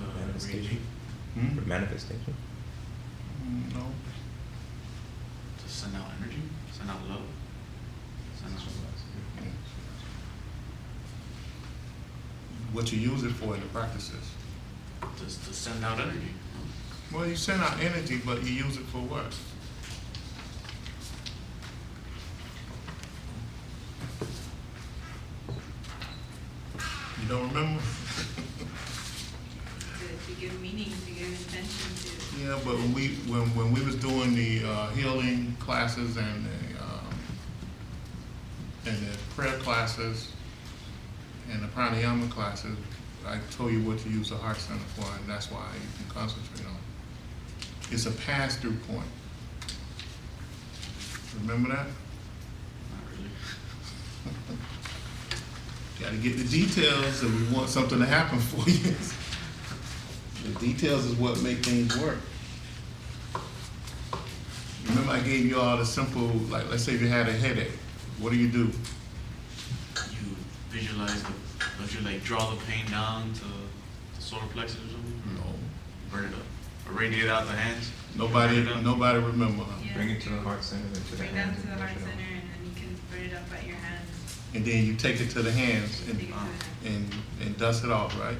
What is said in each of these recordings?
Manifestation. Hmm? Manifestation. No. To send out energy, send out love, send out Yeah. What you use it for in the practices? to send out energy. Well, you send out energy, but you use it for what? You don't remember? To give meaning, to give intention to. Yeah, but when we was doing the healing classes and the prayer classes and the pranayama classes, I told you what to use the heart center for, and that's why you can concentrate on it. It's a pass-through point. Remember that? Not really. Got to get the details if we want something to happen for you. The details is what make things work. Remember I gave you all the simple, like let's say if you had a headache, what do? You visualize don't you like draw the pain down to the solar plexus or something? No. Burn it up. Or radiate out the hands? Nobody remember. Huh? Yeah. Bring it to the heart center, then to the Bring down hands. to the and heart push it center, out. and then you can burn it up at your hands. And then you take it to the hands Take it to the hands. and dust it off, right?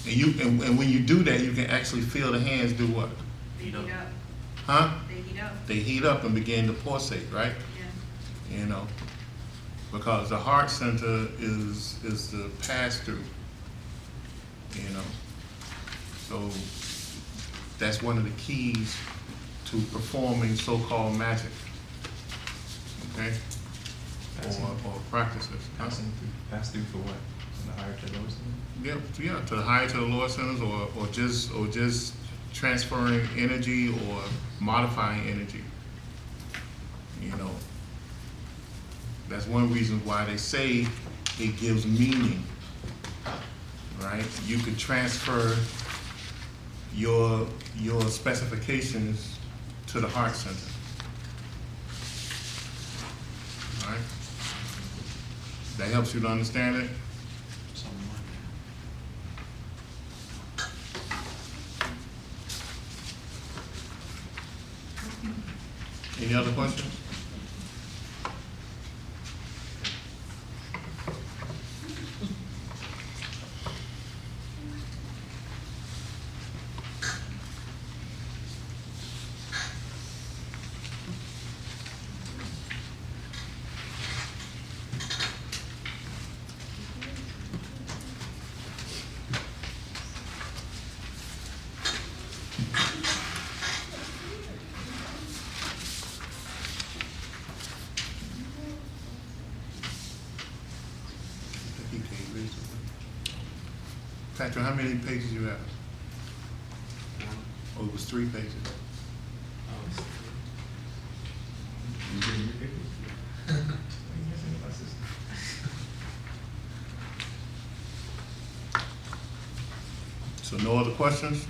Mhm. And when you do that, you can actually feel the hands do what? They heat up. Huh? They heat up. They heat up and begin to pulsate, right? Yeah. You know, because the heart center is the pass-through, you know. So that's one of the keys to performing so-called magic, okay? Or practices. Huh? Pass through for what? From the higher to the lower center? Yeah, to the higher, to the lower centers, or just transferring energy or modifying energy. You know, that's one reason why they say it gives meaning, right? You could transfer your specifications to the heart center, all right? That helps you to understand it? Something like that. Any other questions? Patrick, how many pages you have? Oh, it was 3 pages. You getting your papers? What are you missing in my system? So no other questions?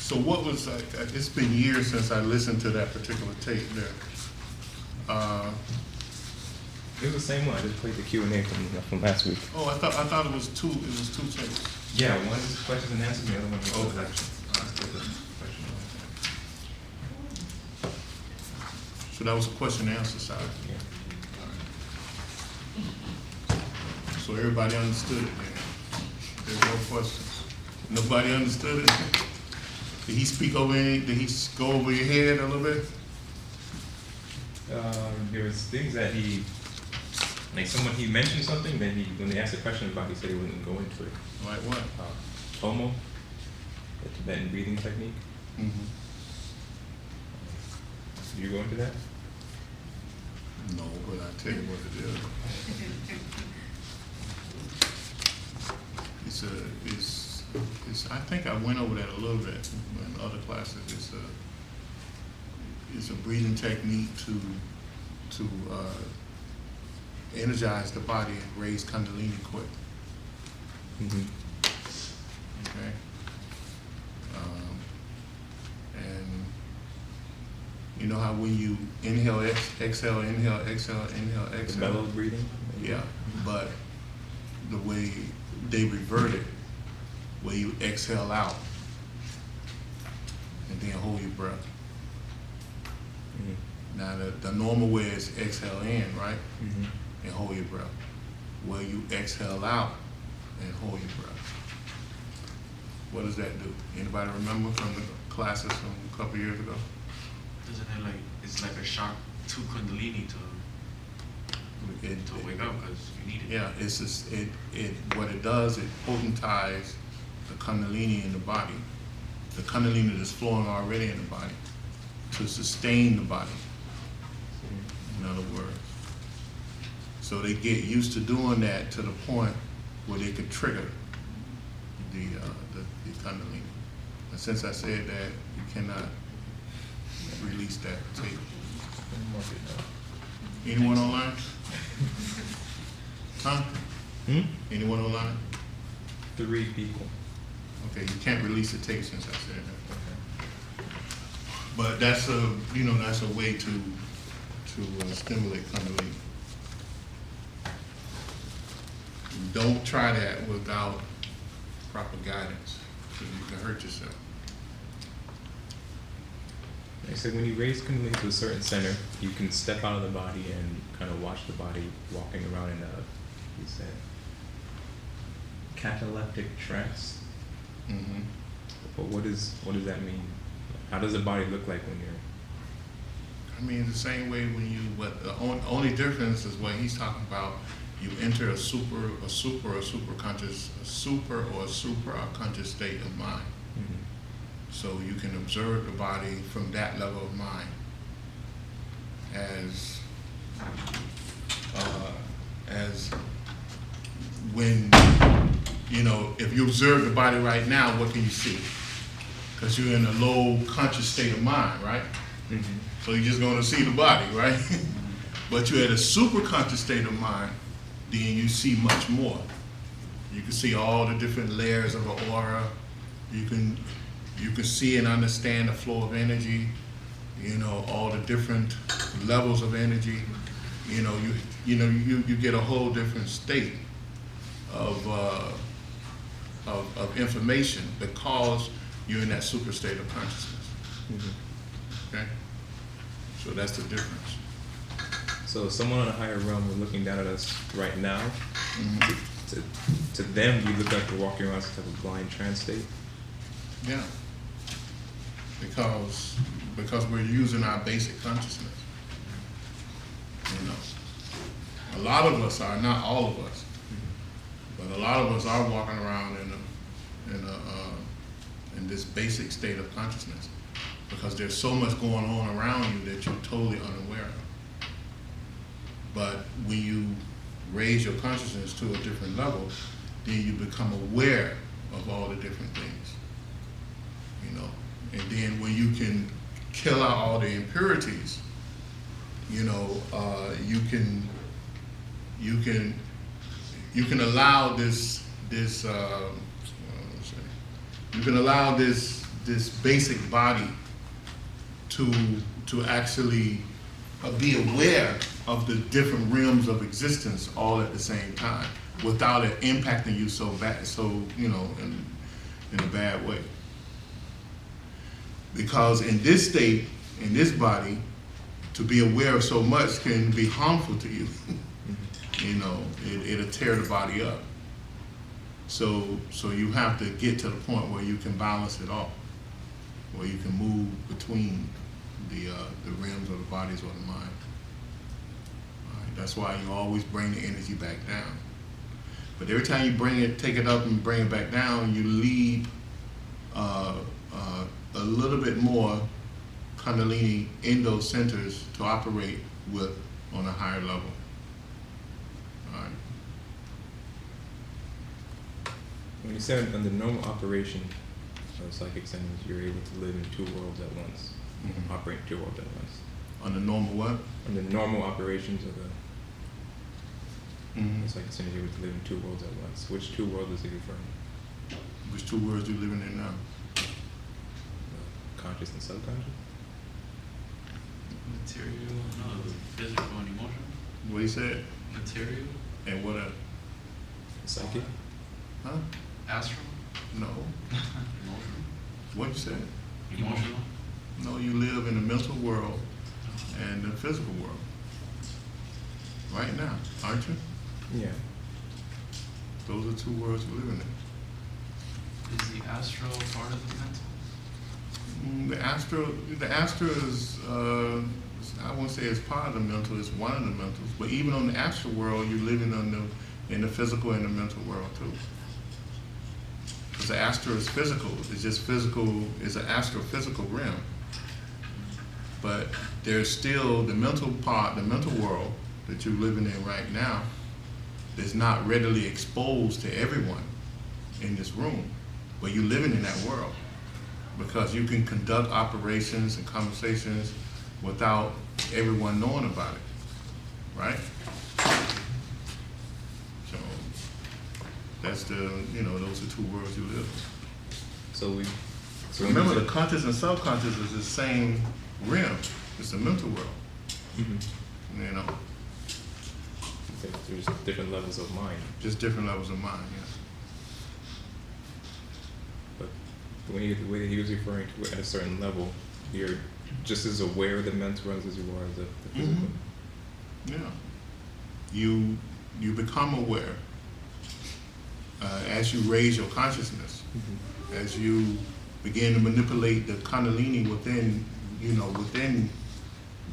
So what was, it's been years since I listened to that particular tape there. It was the same one. I just played the Q&A from last week. Oh, I thought it was two tapes. Yeah, one is questions and answers, the other one is Okay. election. So that was a question and answer side. Yeah. So everybody understood it then? There were no questions? Nobody understood it? Did he speak over any, did he go over your head a little bit? There was things that he mentioned something, then when they asked a question about it, he said he wouldn't go into it. Like what? Tomo, the Tibetan breathing technique. Mm-hmm. Do you go into that? No, but I'll tell you what it is. It's I think I went over that a little bit in other classes. It's a breathing technique to energize the body and raise Kundalini quick. Mm-hmm. Okay. And You know how when you inhale, exhale, inhale, exhale, inhale, The exhale. bellows breathing. Yeah, but the way they revert it, where you exhale out and then hold your breath. Mm-hmm. Now the normal way is exhale in, right? Mm-hmm. And hold your breath. Where you exhale out and hold your breath. What does that do? Anybody remember from the classes from a couple years ago? Doesn't it like, it's like a shock to Kundalini to wake up because you need it. Yeah, it's just, what it does, it potentize the Kundalini in the body. The Kundalini that's flowing already in the body to sustain the body, in other words. So they get used to doing that to the point where they could trigger the Kundalini. And since I said that, you cannot release that tape. Anyone online? Huh? Hmm? Anyone online? 3 people. Okay, you can't release the tape since I said that. But that's a way to stimulate Kundalini. Don't try that without proper guidance, because you can hurt yourself. I said when you raise Kundalini to a certain center, you can step out of the body and kind of watch the body walking around in a, he said, cataleptic trance. Mm-hmm. But what does that mean? How does the body look like when you're? I mean, the same way when you, the only difference is what he's talking about. You enter a super conscious state of mind. Mm-hmm. So you can observe the body from that level of mind as when, if you observe the body right now, what can you see? Because you're in a low conscious state of mind, right? Mm-hmm. So you're just going to see the body, right? But you're at a super conscious state of mind, then you see much more. You can see all the different layers of an aura. You can see and understand the flow of energy, all the different levels of energy. You get a whole different state of information because you're in that super state of consciousness. Mm-hmm. Okay? So that's the difference. So someone on a higher realm is looking down at us right now. Mm-hmm. To them, we look like we're walking around some type of blind trance state. Yeah. Because we're using our basic consciousness. A lot of us are, not all of us, but a lot of us are walking around in this basic state of consciousness because there's so much going on around you that you're totally unaware of. But when you raise your consciousness to a different level, then you become aware of all the different things. And then when you can kill out all the impurities, you can allow this basic body to actually be aware of the different realms of existence all at the same time without it impacting you so bad, in a bad way. Because in this state, in this body, to be aware of so much can be harmful to you. It'll tear the body up. So you have to get to the point where you can balance it off, where you can move between the realms of the bodies or the mind. All right, that's why you always bring the energy back down. But every time you take it up and bring it back down, you leave a little bit more Kundalini in those centers to operate with on a higher level. All right. When you said under normal operation of psychic centers, you're able to live in 2 worlds at once, Mm-hmm. operate in 2 worlds at once. On the normal what? Under normal operations of Mm-hmm. the psychic center, you're able to live in 2 worlds at once. Which 2 worlds is he referring to? Which 2 worlds you living in now? Conscious and subconscious? Material, no, physical and emotional. What he said? Material, And what a, Psychic? huh? astral, No. emotional, What you said? emotional. No, you live in the mental world and the physical world. Right now, aren't you? Yeah. Those are two worlds you're living in. Is the astral part of the mental? The astral is, I won't say it's part of the mental, it's one of the mentals. But even on the astral world, you're living in the physical and the mental world too. Because the astral is physical, it's just physical, it's an astrophysical realm. But there's still the mental part, the mental world that you're living in right now that's not readily exposed to everyone in this room. But you're living in that world because you can conduct operations and conversations without everyone knowing about it, right? So that's those are two worlds you live in. So Remember, the conscious and subconscious is the same realm. It's the mental world. Mm-hmm. You know, There's different levels of mind, just different levels of mind. Yeah. but the way that he was referring to it at a certain level, you're just as aware of the mental realms as you are of the physical. Yeah. You become aware as you raise your consciousness, Mm-hmm. as you begin to manipulate the kundalini within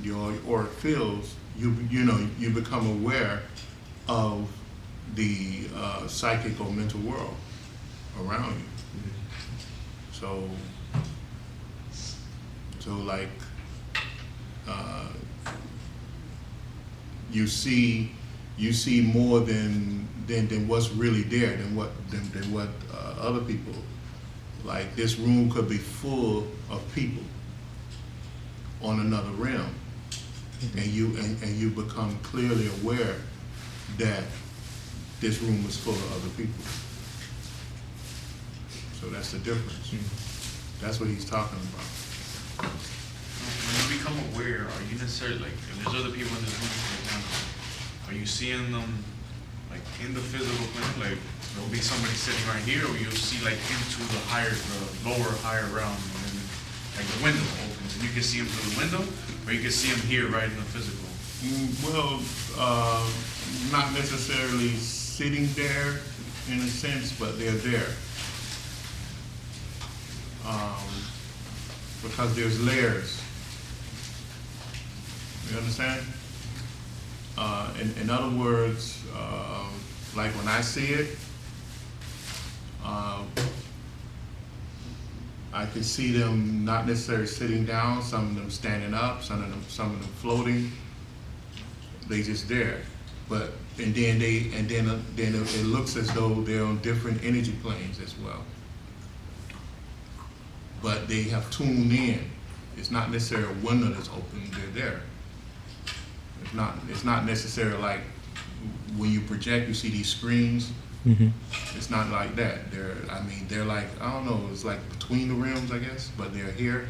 your auric fields. You become aware of the psychic or mental world around you. Mm-hmm. So like you see more than what's really there, than what other people. Like this room could be full of people on another realm, and you become clearly aware that this room is full of other people. So that's the difference. Mm-hmm. That's what he's talking about. When you become aware, are you necessarily, like, if there's other people in this room, for example, are you seeing them, like, in the physical plane? Like, there'll be somebody sitting right here, or you'll see, like, into the lower, higher realm, and then, like, the window opens, and you can see them through the window, or you can see them here, right in the physical? Well, not necessarily sitting there in a sense, but they're there. Because there's layers. You understand? In other words, like when I see it, I can see them not necessarily sitting down, some of them standing up, some of them floating. They just there. But then it looks as though they're on different energy planes as well. But they have tuned in. It's not necessarily a window that's open, they're there. It's not necessarily like when you project, you see these screens. Mm-hmm. It's not like that. They're like, I don't know, it's like between the realms, I guess, but they're here.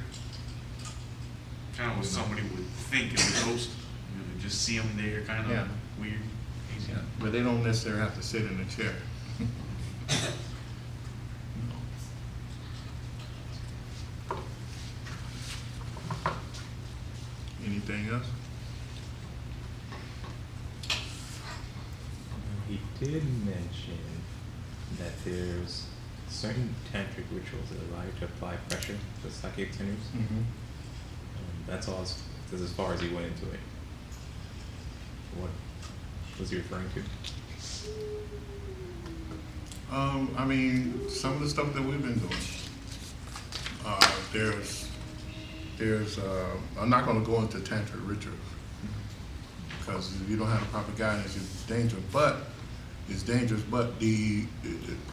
Kind of what somebody would think is a ghost. You just see them there, kind of Yeah. weird. Yeah. But they don't necessarily have to sit in a chair. Anything else? He did mention that there's certain tantric rituals that allow you to apply pressure to psychic centers. Mm-hmm. That's as far as he went into it. What was he referring to? Some of the stuff that we've been doing. I'm not going to go into tantric rituals because if you don't have the proper guidance, it's dangerous. But the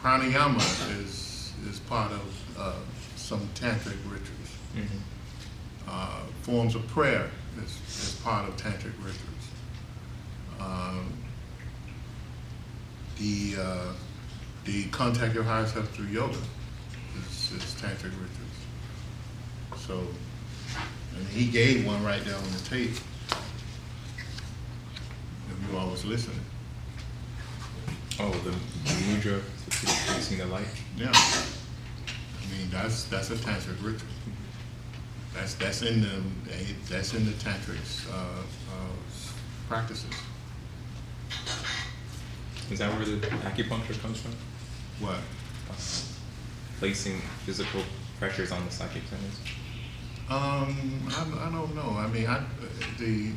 pranayama is part of some tantric rituals. Mm-hmm. Forms of prayer is part of tantric rituals. The contact your higher self through yoga is tantric rituals. So And he gave one right there on the tape. If you all was listening. Oh, the mudra facing the light. Yeah. I mean, that's a tantric ritual. That's in the tantric practices. Is that where the acupuncture comes from? What? Placing physical pressures on the psychic centers? I don't know. I mean, the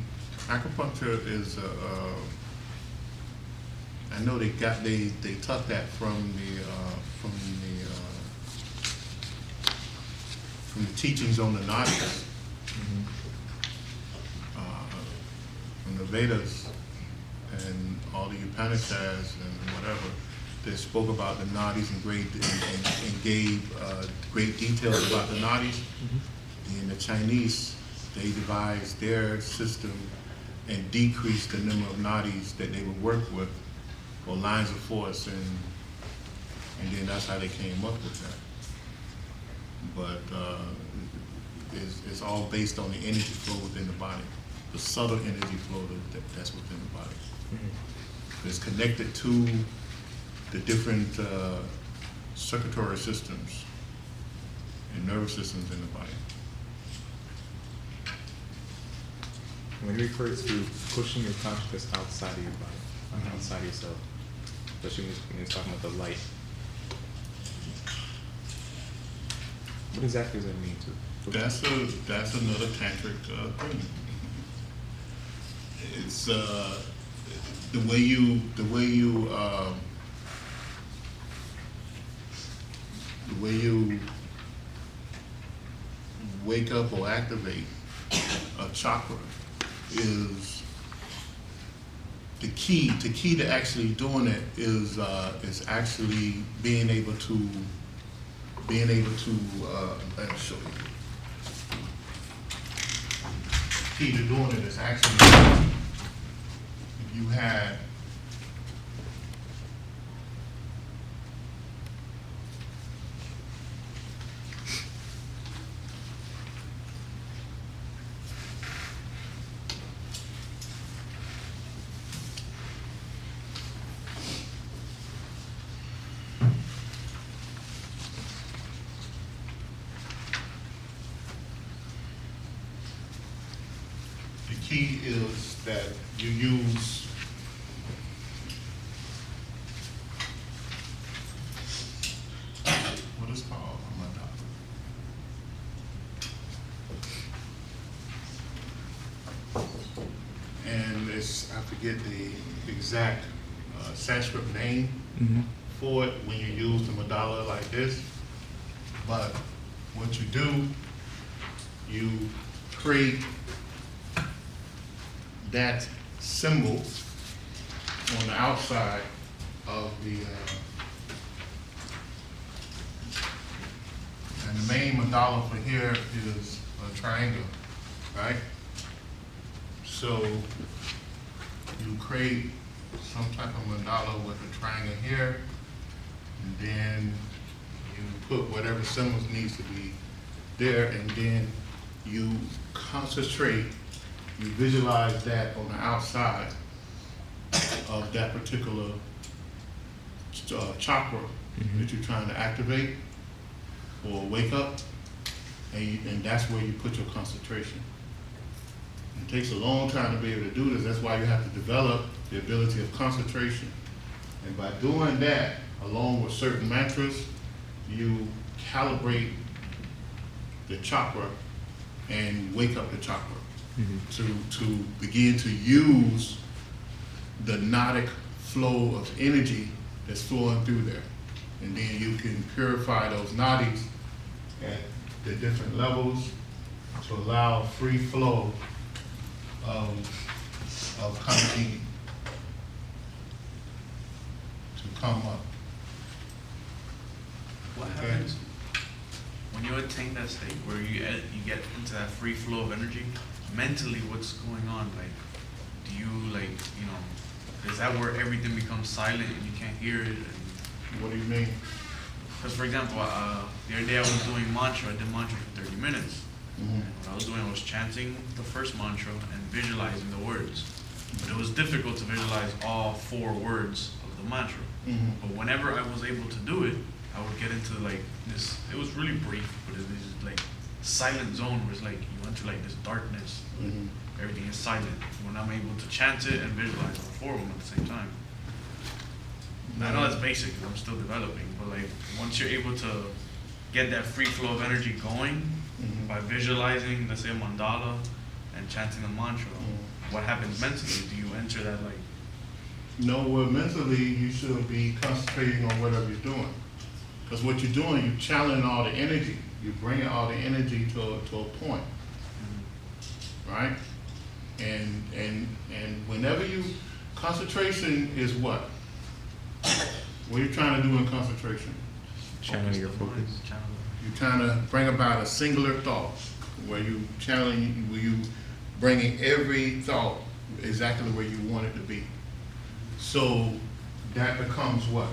acupuncture is I know they took that from the teachings on the Nadis, from the Vedas and all the Upanishads and whatever. They spoke about the Nadis and gave great details about the Nadis. In the Chinese, they devised their system and decreased the number of Nadis that they would work with, or lines of force, and then that's how they came up with that. But it's all based on the energy flow within the body, the subtle energy flow that's within the body. It's connected to the different circulatory systems and nervous systems in the body. When you refer to pushing your consciousness outside of your body, outside yourself, especially when you're talking about the light, what exactly does that mean to? That's another tantric thing. It's the way you wake up or activate a chakra is the key. The key to actually doing it is actually being able to let me show you. The key to doing it is actually if you had the key is that you use what is called and it's, I forget the exact Sanskrit name for it when you use the mandala like this, but what you do, you create that symbol on the outside of the, and the main mandala for here is a triangle, right? So you create some type of mandala with a triangle here, and then you put whatever symbols needs to be there, and then you concentrate. You visualize that on the outside of that particular chakra that you're trying to activate or wake up, and that's where you put your concentration. It takes a long time to be able to do this. That's why you have to develop the ability of concentration. And by doing that, along with certain mantras, you calibrate the chakra and wake up the chakra. To begin to use the Nadic flow of energy that's flowing through there. And then you can purify those Nadis at the different levels to allow free flow of Kundalini to come up. What Okay. happens when you attain that state where you get into that free flow of energy? Mentally, what's going on? Like, do you is that where everything becomes silent and you can't hear it? What do you mean? Because, for example, the other day I was doing mantra. I did mantra for 30 minutes, Mhm. And what I was doing, I was chanting the first mantra and visualizing the words. But it was difficult to visualize all 4 words of the mantra. Mhm. But whenever I was able to do it, I would get into like this, it was really brief, but it was like silent zone where it's like you enter like this darkness. Mhm. Everything is silent. When I'm able to chant it and visualize all 4 of them at the same time. I know that's basic, 'cause I'm still developing, but like once you're able to get that free flow of energy going Mhm. by visualizing, let's say a mandala and chanting the mantra, what happens mentally? Do you enter that like, No, well, mentally, you should be concentrating on whatever you're doing. Because what you're doing, you're channeling all the energy. You're bringing all the energy to a point, right? And whenever concentration is what? What are you trying to do in concentration? Channel your the mind, focus. channel You're trying to bring about a singular thought, where you channeling, where you bringing every thought exactly where you want it to be. So that becomes what?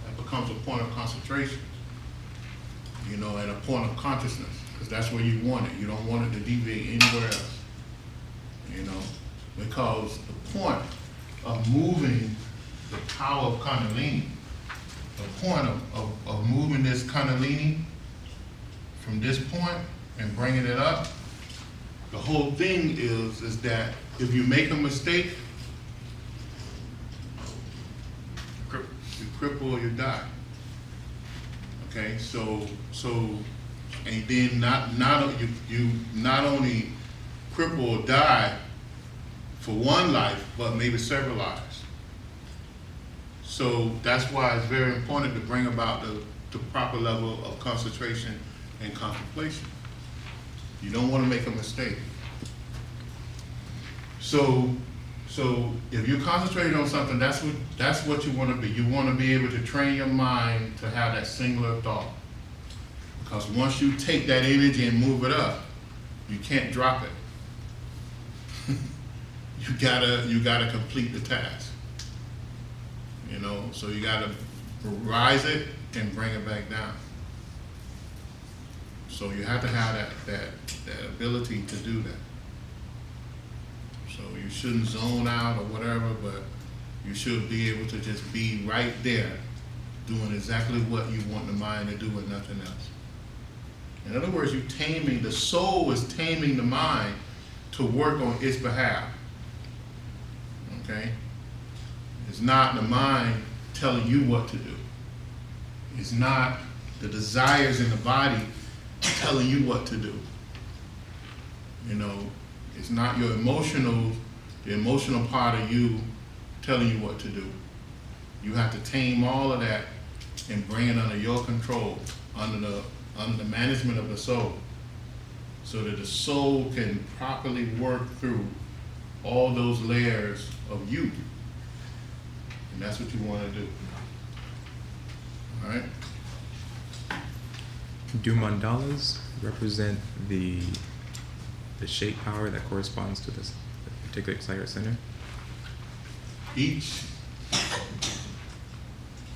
That becomes a point of concentration, you know, and a point of consciousness, because that's where you want it. You don't want it to deviate anywhere else, you know, because the point of moving the power of Kundalini, the point of moving this Kundalini from this point and bringing it up, the whole thing is that if you make a mistake, Crip- you cripple or you die. Okay, so and then you not only cripple or die for one life, but maybe several lives. So that's why it's very important to bring about the proper level of concentration and contemplation. You don't want to make a mistake. So if you're concentrating on something, that's what you want to be. You want to be able to train your mind to have that singular thought. Because once you take that energy and move it up, you can't drop it. You gotta complete the task. You know, so you gotta rise it and bring it back down. So you have to have that ability to do that. So you shouldn't zone out or whatever, but you should be able to just be right there, doing exactly what you want the mind to do and nothing else. In other words, the soul is taming the mind to work on its behalf. Okay? It's not the mind telling you what to do. It's not the desires in the body telling you what to do. You know, it's not the emotional part of you telling you what to do. You have to tame all of that and bring it under your control, under the management of the soul, so that the soul can properly work through all those layers of you. And that's what you want to do. All right? Do mandalas represent the shape power that corresponds to this particular sacred center? Each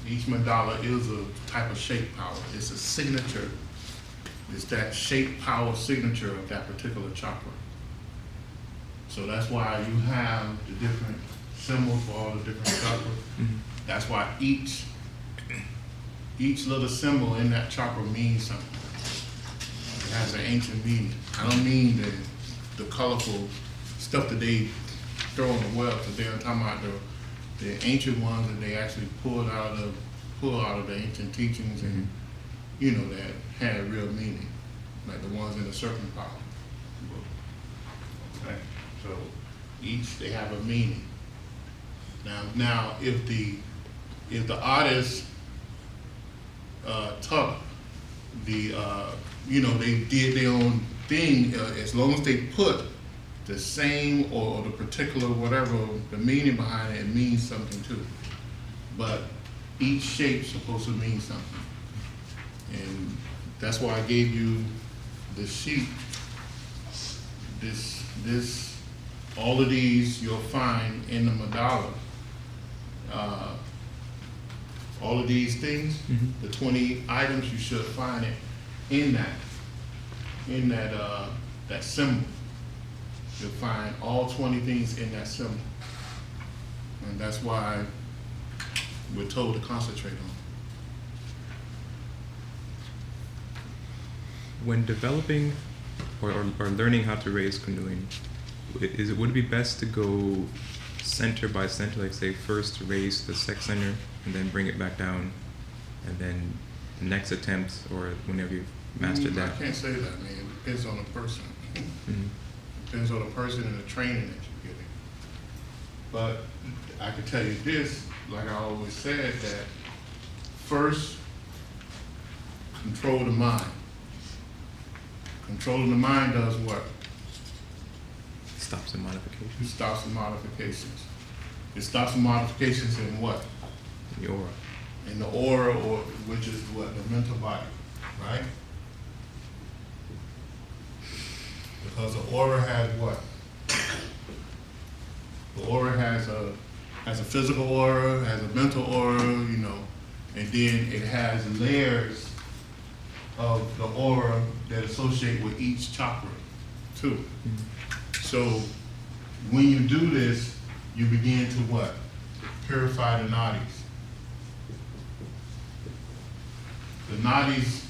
mandala is a type of shape power. It's a signature. It's that shape power signature of that particular chakra. So that's why you have the different symbols for all the different chakras. Mhm. That's why each little symbol in that chakra means something. It has an ancient meaning. I don't mean the colorful stuff that they throw in the well, but they're talking about the ancient ones that they actually pull out of the ancient teachings, and you know, that had real meaning, like the ones in the serpent power book. Okay, so each they have a meaning. Now, if the artist took they did their own thing, as long as they put the same or the particular whatever the meaning behind it, it means something too. But each shape's supposed to mean something, and that's why I gave you the sheet. All of these you'll find in the mandala. All of these things, Mhm. the 20 items, you should find it in that symbol. You'll find all 20 things in that symbol. And that's why we're told to concentrate on it. When developing or learning how to raise Kundalini, would it be best to go center by center, like say first raise the sex center and then bring it back down, and then the next attempt or whenever you've mastered that? I can't say that, man. It depends on the person. Mhm. Depends on the person and the training that you're getting. But I can tell you this, like I always said, that first, control the mind. Controlling the mind does what? Stops the It modification. stops the modifications. It stops the modifications in what? The aura. In the aura, or which is what? The mental body, right? Because the aura has what? The aura has a physical aura, has a mental aura, you know, and then it has layers of the aura that associate with each chakra, too. So when you do this, you begin to what? Purify the nadis. The nadis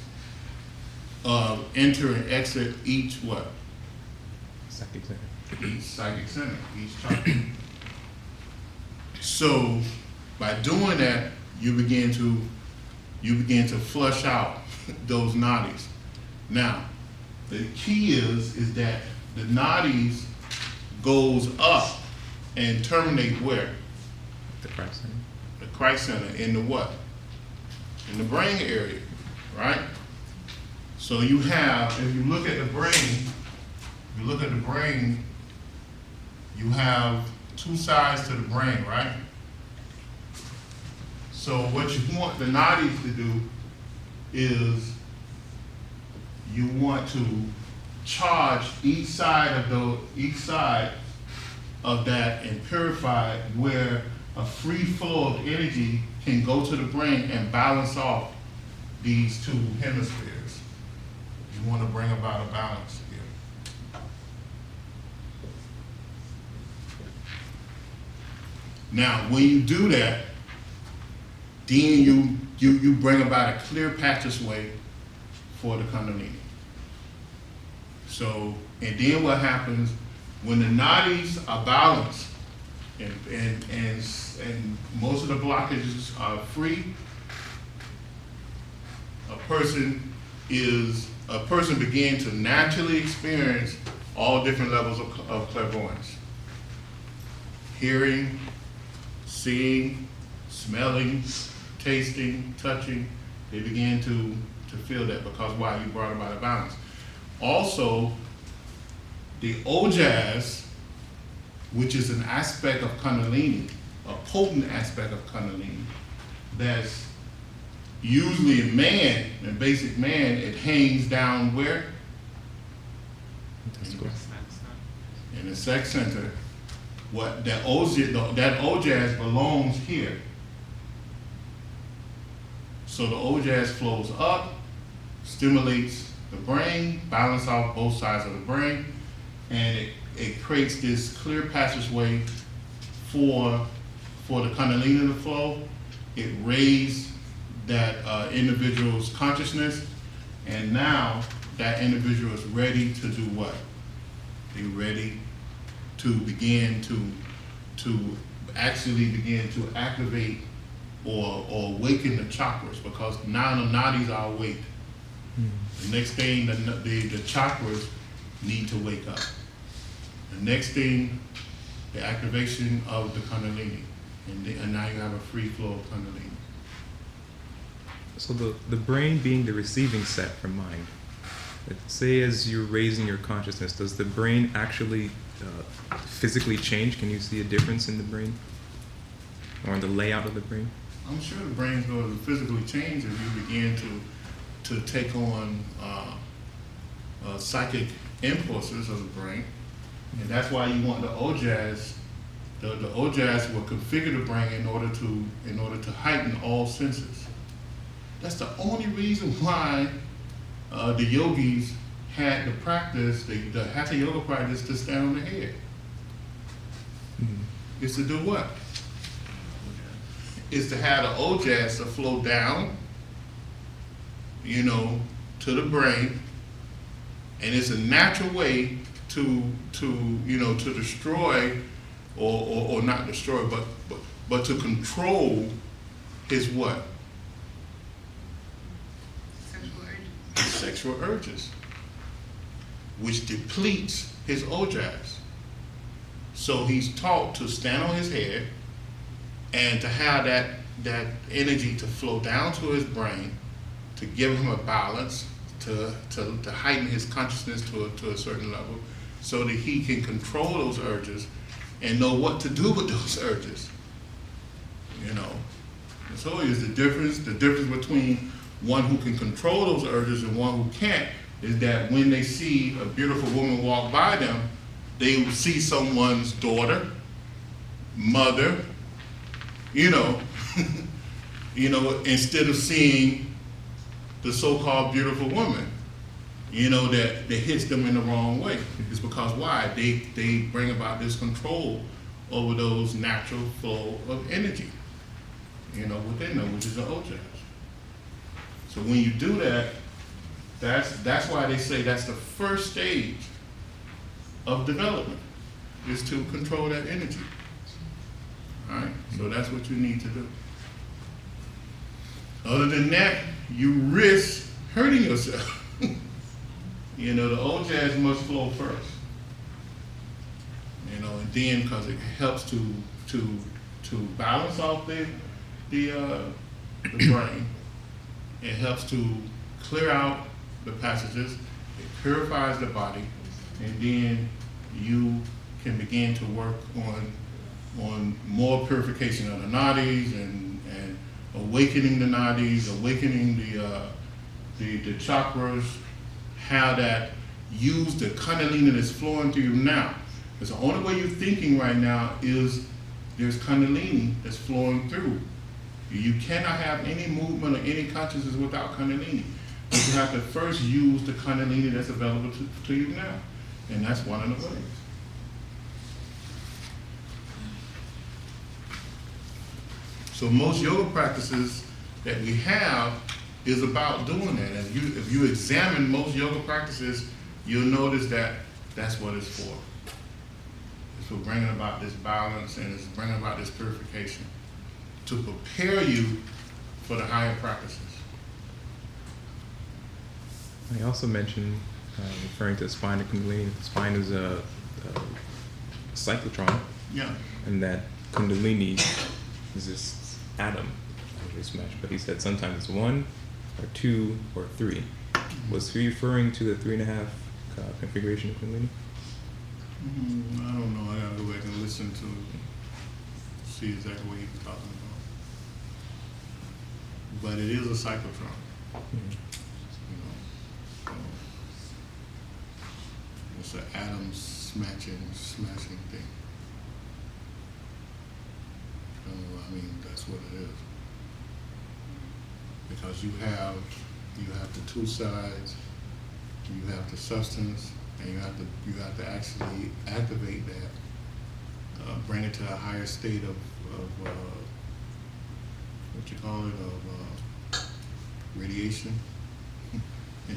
enter and exit each what? Psychic center. Each psychic center, each chakra. So by doing that, you begin to flush out those nadis. Now, the key is that the nadis goes up and terminate where? The Christ center. The Christ center, in the what? In the brain area, right? So you have, if you look at the brain, you have two sides to the brain, right? So what you want the nadis to do is you want to charge each side of that and purify it, where a free flow of energy can go to the brain and balance off these two hemispheres. You want to bring about a balance here. Now, when you do that, then you bring about a clear passageway for the Kundalini. So, and then what happens when the nadis are balanced and most of the blockages are free, a person begins to naturally experience all different levels of clairvoyance. Hearing, seeing, smelling, tasting, touching, they begin to feel that, because why? You brought about a balance. Also, the ojas, which is an aspect of Kundalini, a potent aspect of Kundalini, that's usually in man, in basic man, it hangs down where? In the sex center. What that ojas belongs here. So the ojas flows up, stimulates the brain, balance out both sides of the brain, and it creates this clear passageway for the Kundalini to flow. It raised that individual's consciousness, and now that individual is ready to do what? They're ready to begin to actually begin to activate or awaken the chakras, because now the nadis are awake. The next thing, the chakras need to wake up. The next thing, the activation of the Kundalini, and now you have a free flow of Kundalini. So the brain being the receiving set from mind. Say as you're raising your consciousness, does the brain actually physically change? Can you see a difference in the brain? Or in the layout of the brain? I'm sure the brain's going to physically change if you begin to take on psychic impulses of the brain. And that's why you want the ojas. The ojas will configure the brain in order to heighten all senses. That's the only reason why the yogis had the practice, the hatha yoga practice, to stand on the head. Is to do what? Is to have the ojas to flow down, you know, to the brain, and it's a natural way to you know, to destroy or not destroy, but to control his what? Sexual urge. His sexual urges, which depletes his ojas. So he's taught to stand on his head and to have that energy to flow down to his brain, to give him a balance, to heighten his consciousness to a certain level, so that he can control those urges and know what to do with those urges. You know, and so is the difference between one who can control those urges and one who can't, is that when they see a beautiful woman walk by them, they will see someone's daughter, mother, you know, you know, instead of seeing the so-called beautiful woman, you know, that hits them in the wrong way. It's because why? They bring about this control over those natural flow of energy, you know, within them, which is the ojas. So when you do that, that's why they say that's the first stage of development, is to control that energy. All right, so that's what you need to do. Other than that, you risk hurting yourself. You know, the ojas must flow first. You know, and then because it helps to balance off the brain, it helps to clear out the passages, it purifies the body, and then you can begin to work on more purification of the nadis and awakening the nadis, awakening the chakras, how that use the kundalini that's flowing through you now. Because the only way you're thinking right now is there's kundalini that's flowing through. You cannot have any movement or any consciousness without kundalini. But you have to first use the kundalini that's available to you now. And that's one of the ways. So most yoga practices that we have is about doing that. And if you examine most yoga practices, you'll notice that that's what it's for. It's for bringing about this balance, and it's bringing about this purification to prepare you for the higher practices. I also mentioned, referring to the spine of Kundalini, the spine is a cyclotron, Yeah. and that Kundalini is this atom, which is smashed. But he said sometimes it's 1 or 2 or 3. Was he referring to the 3.5 configuration of Kundalini? I don't know. I gotta go back and listen to see exactly what he was talking about. But it is a cyclotron. You know, it's an atom smashing thing. I mean, that's what it is. Because you have the two sides, you have the substance, and you have to actually activate that, bring it to a higher state of what you call it, of radiation, and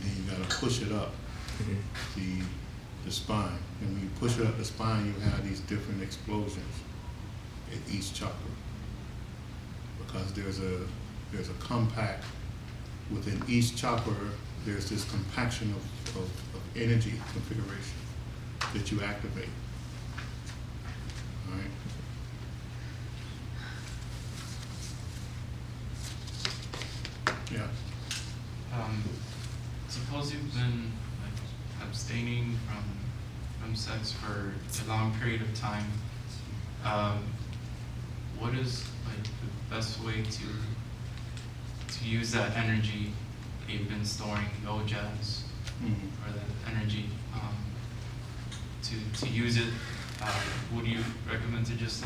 then you got to push it up the spine. And when you push it up the spine, you have these different explosions at each chakra, because there's a compact within each chakra. There's this compaction of energy configuration that you activate. All right. Yeah. Suppose you've been abstaining from sex for a long period of time. What is the best way to use that energy you've been storing, the ojas, or that energy, to use it? Would you recommend to just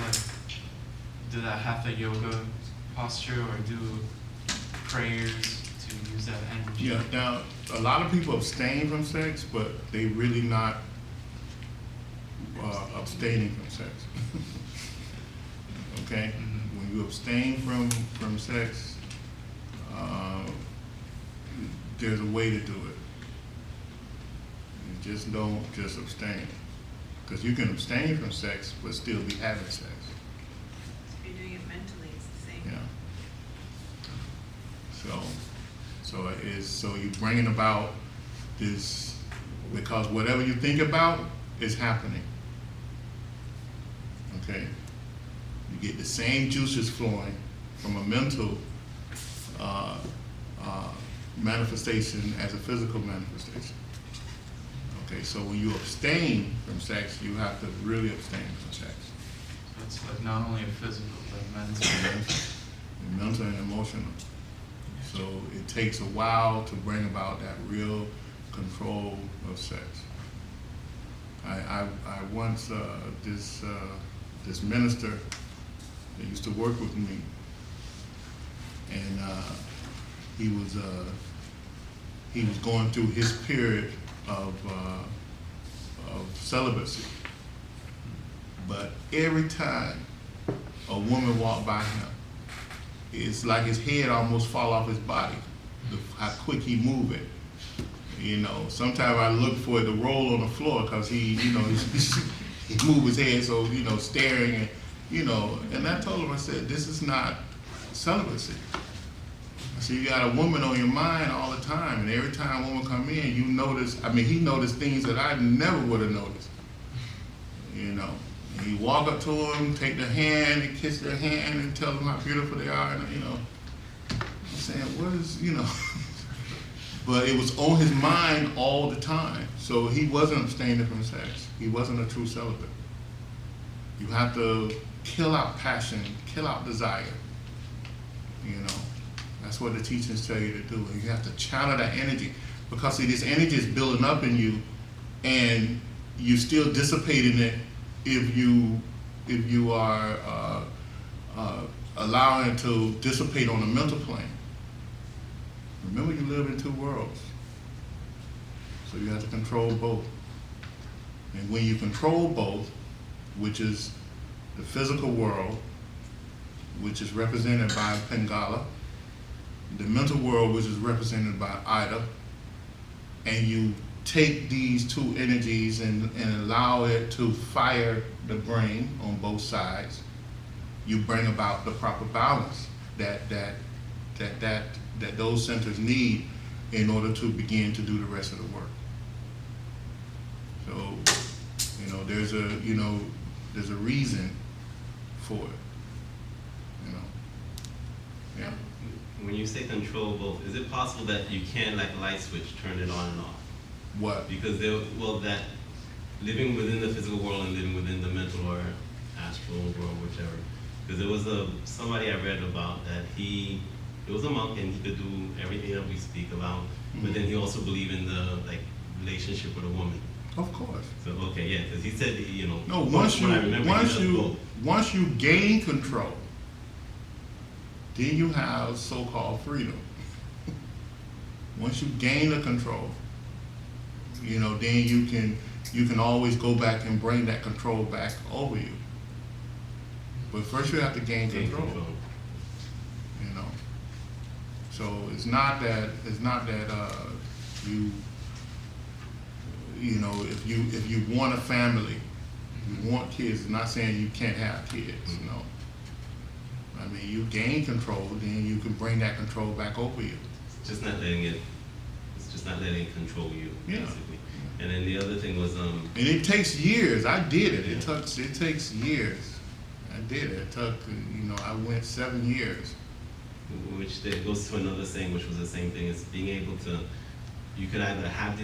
do that hatha yoga posture, or do prayers to use that energy. Yeah, now, a lot of people abstain from sex, but they really not abstaining from sex. Okay? Mhm. When you abstain from sex, there's a way to do it. You just don't just abstain. Because you can abstain from sex, but still be having sex. If you're doing it mentally, it's the same. Yeah. So you're bringing about this, because whatever you think about is happening. Okay? You get the same juices flowing from a mental manifestation as a physical manifestation. Okay, so when you abstain from sex, you have to really abstain from sex. So it's like not only a physical, but mental. Mental and emotional. So it takes a while to bring about that real control of sex. I once this minister that used to work with me, and he was going through his period of celibacy. But every time a woman walked by him, it's like his head almost fall off his body, how quick he move it. You know, sometimes I look for it to roll on the floor because he move his head so, staring and, and I told him, I said, this is not celibacy. I said, you got a woman on your mind all the time, and every time a woman come in, you notice, he noticed things that I never would have noticed. And you walk up to them, take their hand, and kiss their hand, and tell them how beautiful they are, and I'm saying, what is, But it was on his mind all the time. So he wasn't abstaining from sex. He wasn't a true celibate. You have to kill out passion, kill out desire. That's what the teachings tell you to do. You have to channel that energy, because see, this energy is building up in you, and you're still dissipating it if you are allowing it to dissipate on the mental plane. Remember, you live in two worlds, so you have to control both. And when you control both, which is the physical world, which is represented by Pingala, the mental world, which is represented by Ida, and you take these two energies and allow it to fire the brain on both sides, you bring about the proper balance that those centers need in order to begin to do the rest of the work. So, there's a reason for it. Yeah. When you say control both, is it possible that you can, like a light switch, turn it on and off? What? Because that living within the physical world and living within the mental or astral world, whichever. Because there was somebody I read about that he was a monk and he could do everything that we speak about, but then he also believed in the relationship with a woman. Of course. So okay, yeah, because he said No, once you gain control, then you have so-called freedom. Once you gain the control, then you can always go back and bring that control back over you. But first you have to gain control. So it's not that if you want a family, you want kids, it's not saying you can't have kids, no. You gain control, then you can bring that control back over you. it's just not letting it control you, Yeah. basically. And then the other thing was And it takes years. I did it. It takes years. I did it. It took, I went 7 years. which then goes to another saying, which was the same thing, is being able to, you could either have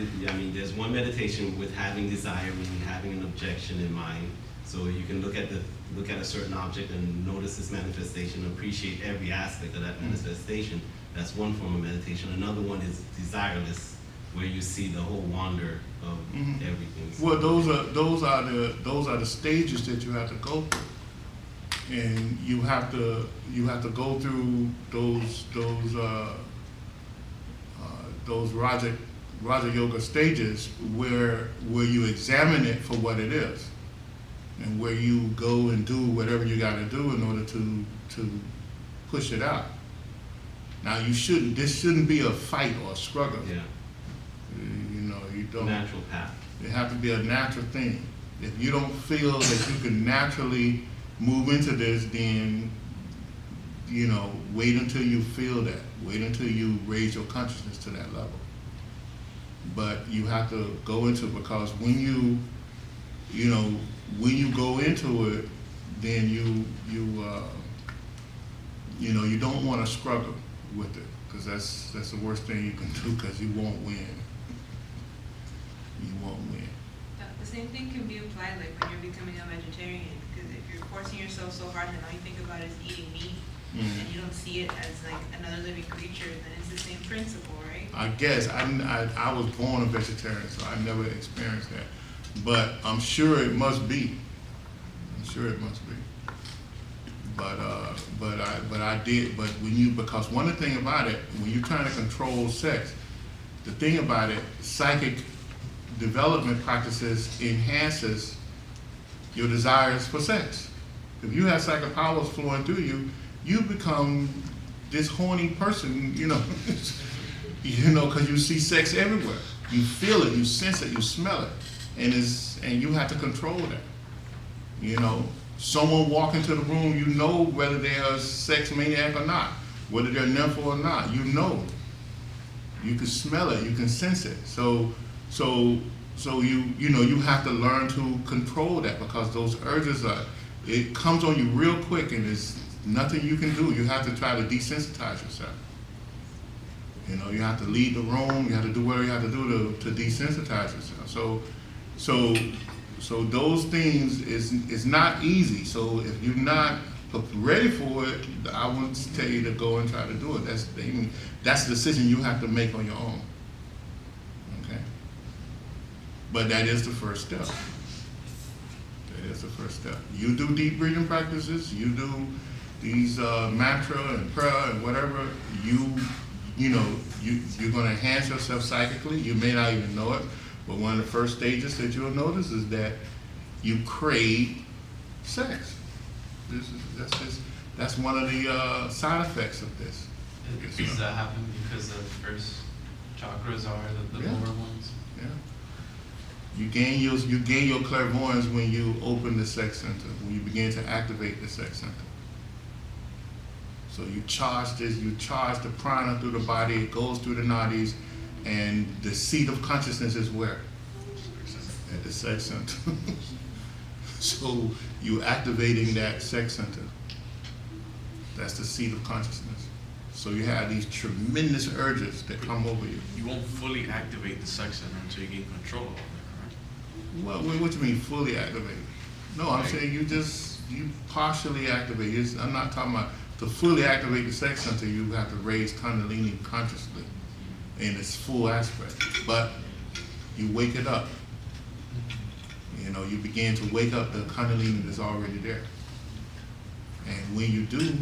there's one meditation with having desire, meaning having an objection in mind. So you can look at a certain object and notice its manifestation, appreciate every aspect of that manifestation. That's one form of meditation. Another one is desireless, where you see the whole wonder of everything. So Well, those are the stages that you have to go through. And you have to go through those those Raja Yoga stages where you examine it for what it is, and where you go and do whatever you got to do in order to push it out. Now this shouldn't be a fight or a struggle. Yeah. You know, you don't. Natural path. It has to be a natural thing. If you don't feel that you can naturally move into this, then, you know, wait until you feel that. Wait until you raise your consciousness to that level. But you have to go into it, because when you go into it, then you don't want to struggle with it, because that's the worst thing you can do, because you won't win. You won't win. The same thing can be applied like when you're becoming a vegetarian, because if you're forcing yourself so hard that all you think about is eating meat, and you don't see it as like another living creature, then it's the same principle, right? I guess I was born a vegetarian, so I never experienced that, but I'm sure it must be. I'm sure it must be. But I did. But because one thing about it, when you're trying to control sex, the thing about it, psychic development practices enhances your desires for sex. If you have psychic powers flowing through you, you become this horny person, you know, because you see sex everywhere. You feel it, you sense it, you smell it, and you have to control that. You know, someone walk into the room, you know whether they're a sex maniac or not, whether they're nympho or not. You know, you can smell it, you can sense it. So you have to learn to control that, because those urges it comes on you real quick, and there's nothing you can do. You have to try to desensitize yourself. You know, you have to leave the room. You have to do whatever you have to do to desensitize yourself. So those things is not easy. So if you're not ready for it, I wouldn't tell you to go and try to do it. That's a decision you have to make on your own. Okay. But that is the first step. That is the first step. You do deep breathing practices. You do these mantra and prayer and whatever. You're going to enhance yourself psychically. You may not even know it, but one of the first stages that you'll notice is that you crave sex. That's one of the side effects of this. Does that happen because the first chakras are the Yeah. lower ones? Yeah. You gain your clairvoyance when you open the sex center, when you begin to activate the sex center. So you charge the prana through the body, it goes through the nadis, and the seat of consciousness is where? At the sex center. So you activating that sex center. That's the seat of consciousness. So you have these tremendous urges that come over you. You won't fully activate the sex center until you gain control of it, Well, what do you mean fully activate? No, I'm Right. saying you partially activate. I'm not talking about to fully activate the sex center. You have to raise Kundalini consciously in its full aspect. But you wake it up. You know, you begin to wake up the Kundalini that's already there. And when you do,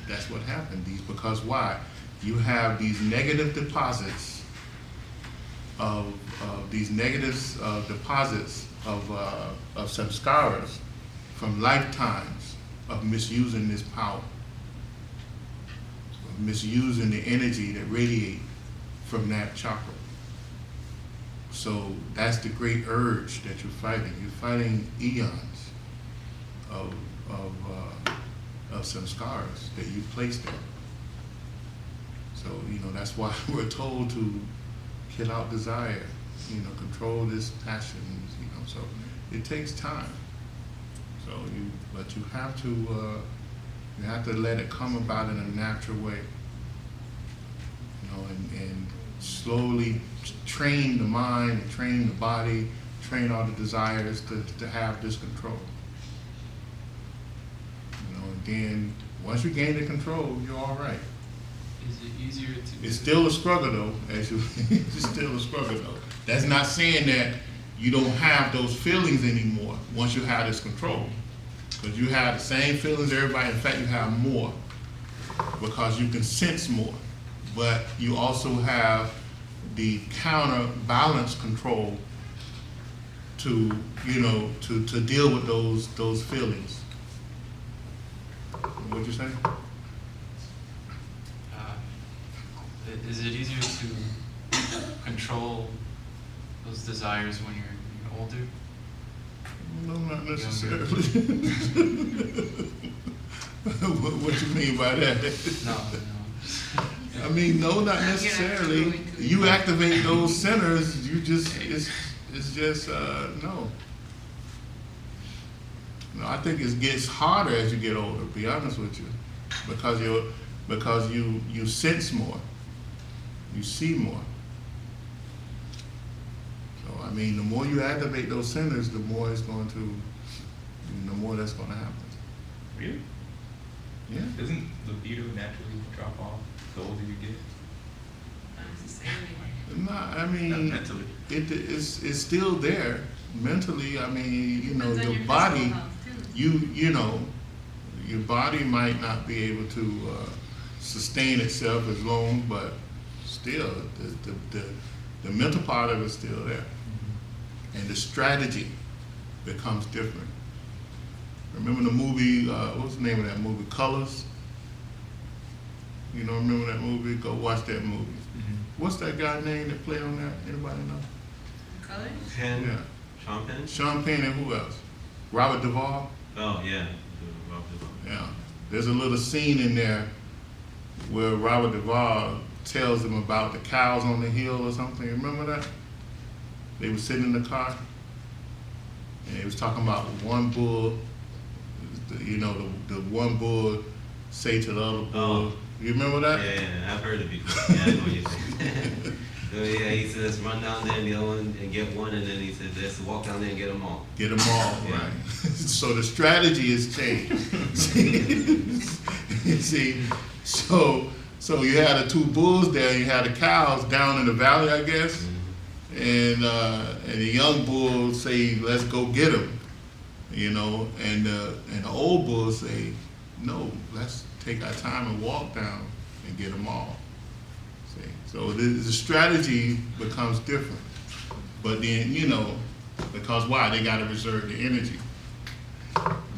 that's what happens. Because why? You have these negative deposits of samskaras from lifetimes of misusing this power, of misusing the energy that radiates from that chakra. So that's the great urge that you're fighting. You're fighting eons of samskaras that you placed there. So, that's why we're told to kill out desire, control this passion, so it takes time. So but you have to let it come about in a natural way, and slowly train the mind and train the body, train all the desires to have this control. And then once you gain the control, you're all right. Is it easier to? It's still a struggle though, it's still a struggle though. That's not saying that you don't have those feelings anymore once you have this control. Because you have the same feelings everybody, in fact you have more, because you can sense more. But you also have the counterbalance control to, you know, to deal with those feelings. What'd you say? Is it easier to control those desires when you're older? No, not necessarily. What you mean by that? No. I mean, no, not necessarily. You activate those centers, you just, it's just, no. No, I think it gets harder as you get older, to be honest with you. Because you sense more. You see more. So, I mean, the more you activate those centers, the more it's going to, the more that's going to happen. Really? Yeah. Doesn't libido naturally drop off the older you get? Not necessarily. No, I Not mean, mentally. it's still there. Mentally, I mean, you know, Depends on your your body, physical health, too. you know, your body might not be able to sustain itself as long, but still, the mental part of it's still there. And the strategy becomes different. Remember the movie, what's the name of that movie, Colors? You don't remember that movie? Go watch that movie. What's that guy name that played on that? Anybody know? Colors? Penn, Yeah. Sean Penn? Sean Penn and who else? Robert Duvall? Oh, yeah. Robert Duvall. Yeah. There's a little scene in there where Robert Duvall tells them about the cows on the hill or something. Remember that? They were sitting in the car and he was talking about one bull, you know, the one bull say to the other bull. Oh. You remember that? Yeah, I've heard it before. Yeah, I know what you're saying. So, yeah, he says run down there and the other one and get one, and then he says let's walk down there and get them all. Get them all, Yeah. right. So the strategy has changed. See, so you had the two bulls there, you had the cows down in the valley, I guess, and the young bull say, let's go get them, you know, and the old bull say, no, let's take our time and walk down and get them all. See, so the strategy becomes different, but then, you know, because why? They got to reserve the energy,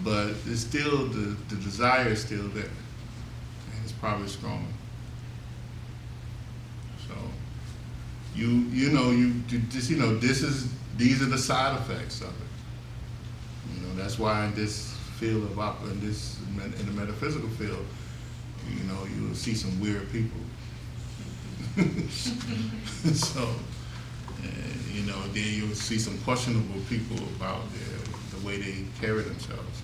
but it's still, the desire is still there, and it's probably stronger. So you know, these are the side effects of it. You know, that's why in this field of in the metaphysical field, you know, you will see some weird people. So, you know, then you'll see some questionable people about the way they carry themselves.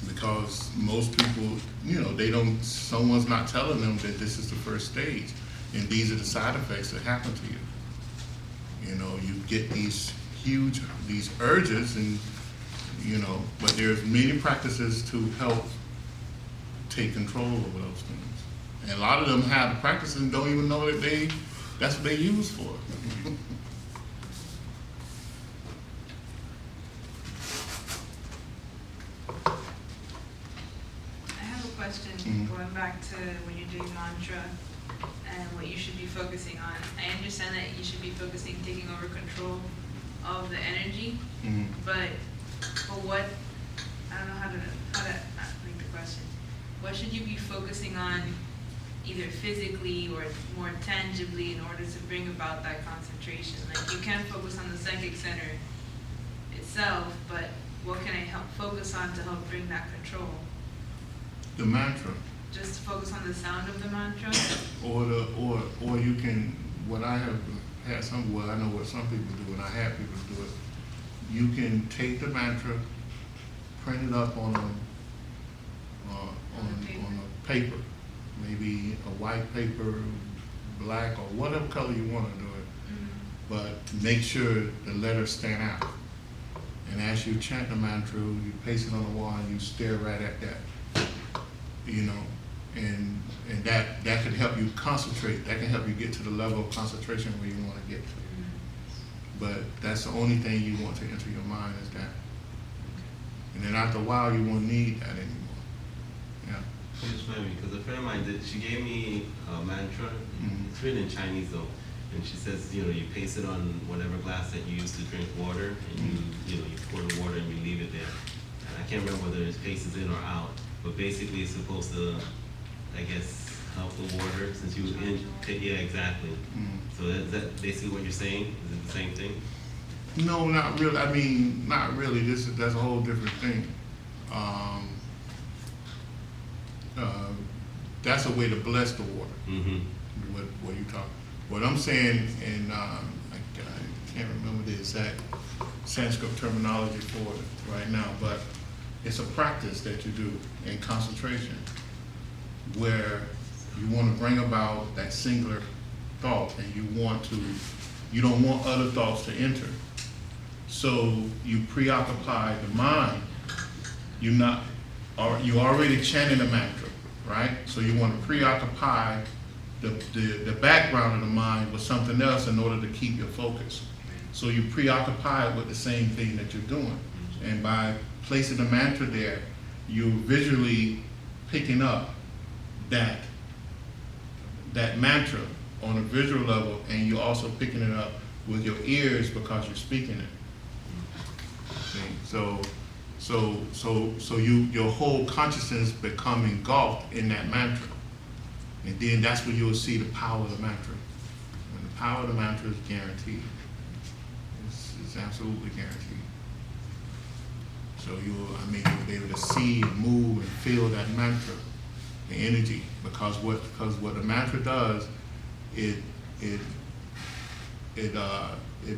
Because most people, you know, someone's not telling them that this is the first stage, and these are the side effects that happen to you. You know, you get these urges, and, you know, but there's many practices to help take control over those things. And a lot of them have the practices and don't even know that that's what they use for. I have a question going back to when you're doing mantra and what you should be focusing on. I understand that you should be focusing, taking over control of the energy, but what, I don't know how to make the question. What should you be focusing on either physically or more tangibly in order to bring about that concentration? Like, you can focus on the psychic center itself, but what can I focus on to help bring that control? The mantra. Just focus on the sound of the mantra? Or you can, what I have had I know what some people do, and I have people do it. You can take the mantra, print it up on a paper, maybe a white paper, black, or whatever color you want to do it. But make sure the letters stand out. And as you chant the mantra, you paste it on the wall and you stare right at that. You know, and that can help you concentrate. That can help you get to the level of concentration where you want to get to. But that's the only thing you want to enter your mind is that. And then after a while, you won't need that anymore. Yeah. It's funny because a friend of mine did. She gave me a mantra. It's written in Chinese though, and she says, you paste it on whatever glass that you use to drink water, and you pour the water and you leave it there. And I can't remember whether it's pasted in or out, but basically it's supposed to, I guess, help the water since you in. Yeah, exactly. So is that basically what you're saying? Is it the same thing? No, not really. I mean, not really. That's a whole different thing. That's a way to bless the water. What you talk. What I'm saying, and I can't remember the exact Sanskrit terminology for it right now, but it's a practice that you do in concentration, where you want to bring about that singular thought, and you don't want other thoughts to enter. So you preoccupy the mind. You already chanting a mantra, right? So you want to preoccupy the background of the mind with something else in order to keep your focus. So you preoccupy it with the same thing that you're doing. And by placing the mantra there, you're visually picking up that mantra on a visual level, and you're also picking it up with your ears because you're speaking it. So your whole consciousness become engulfed in that mantra. And then that's when you'll see the power of the mantra. And the power of the mantra is guaranteed. It's absolutely guaranteed. So you'll be able to see and move and feel that mantra, the energy, because what the mantra does, it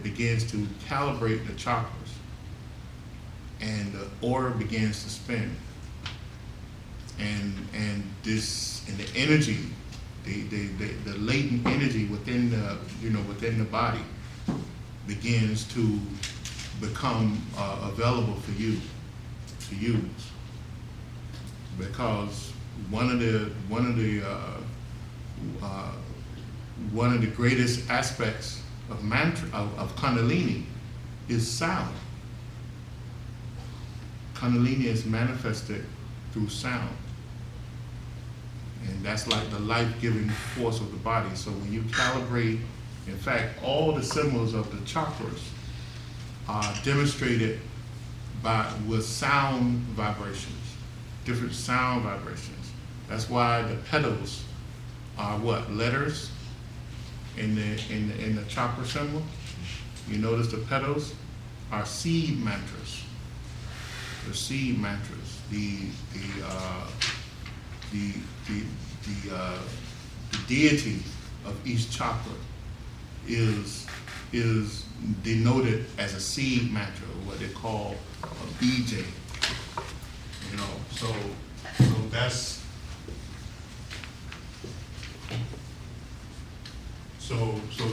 begins to calibrate the chakras, and the aura begins to spin, and the energy, the latent energy within the body begins to become available for you to use, because one of the greatest aspects of mantra of Kundalini is sound. Kundalini is manifested through sound, and that's like the life-giving force of the body. So when you calibrate, in fact, all the symbols of the chakras are demonstrated with sound vibrations, different sound vibrations. That's why the petals are what? Letters in the chakra symbol. You notice the petals are seed mantras. The seed mantras. The deity of each chakra is denoted as a seed mantra, or what they call a BJ. So that's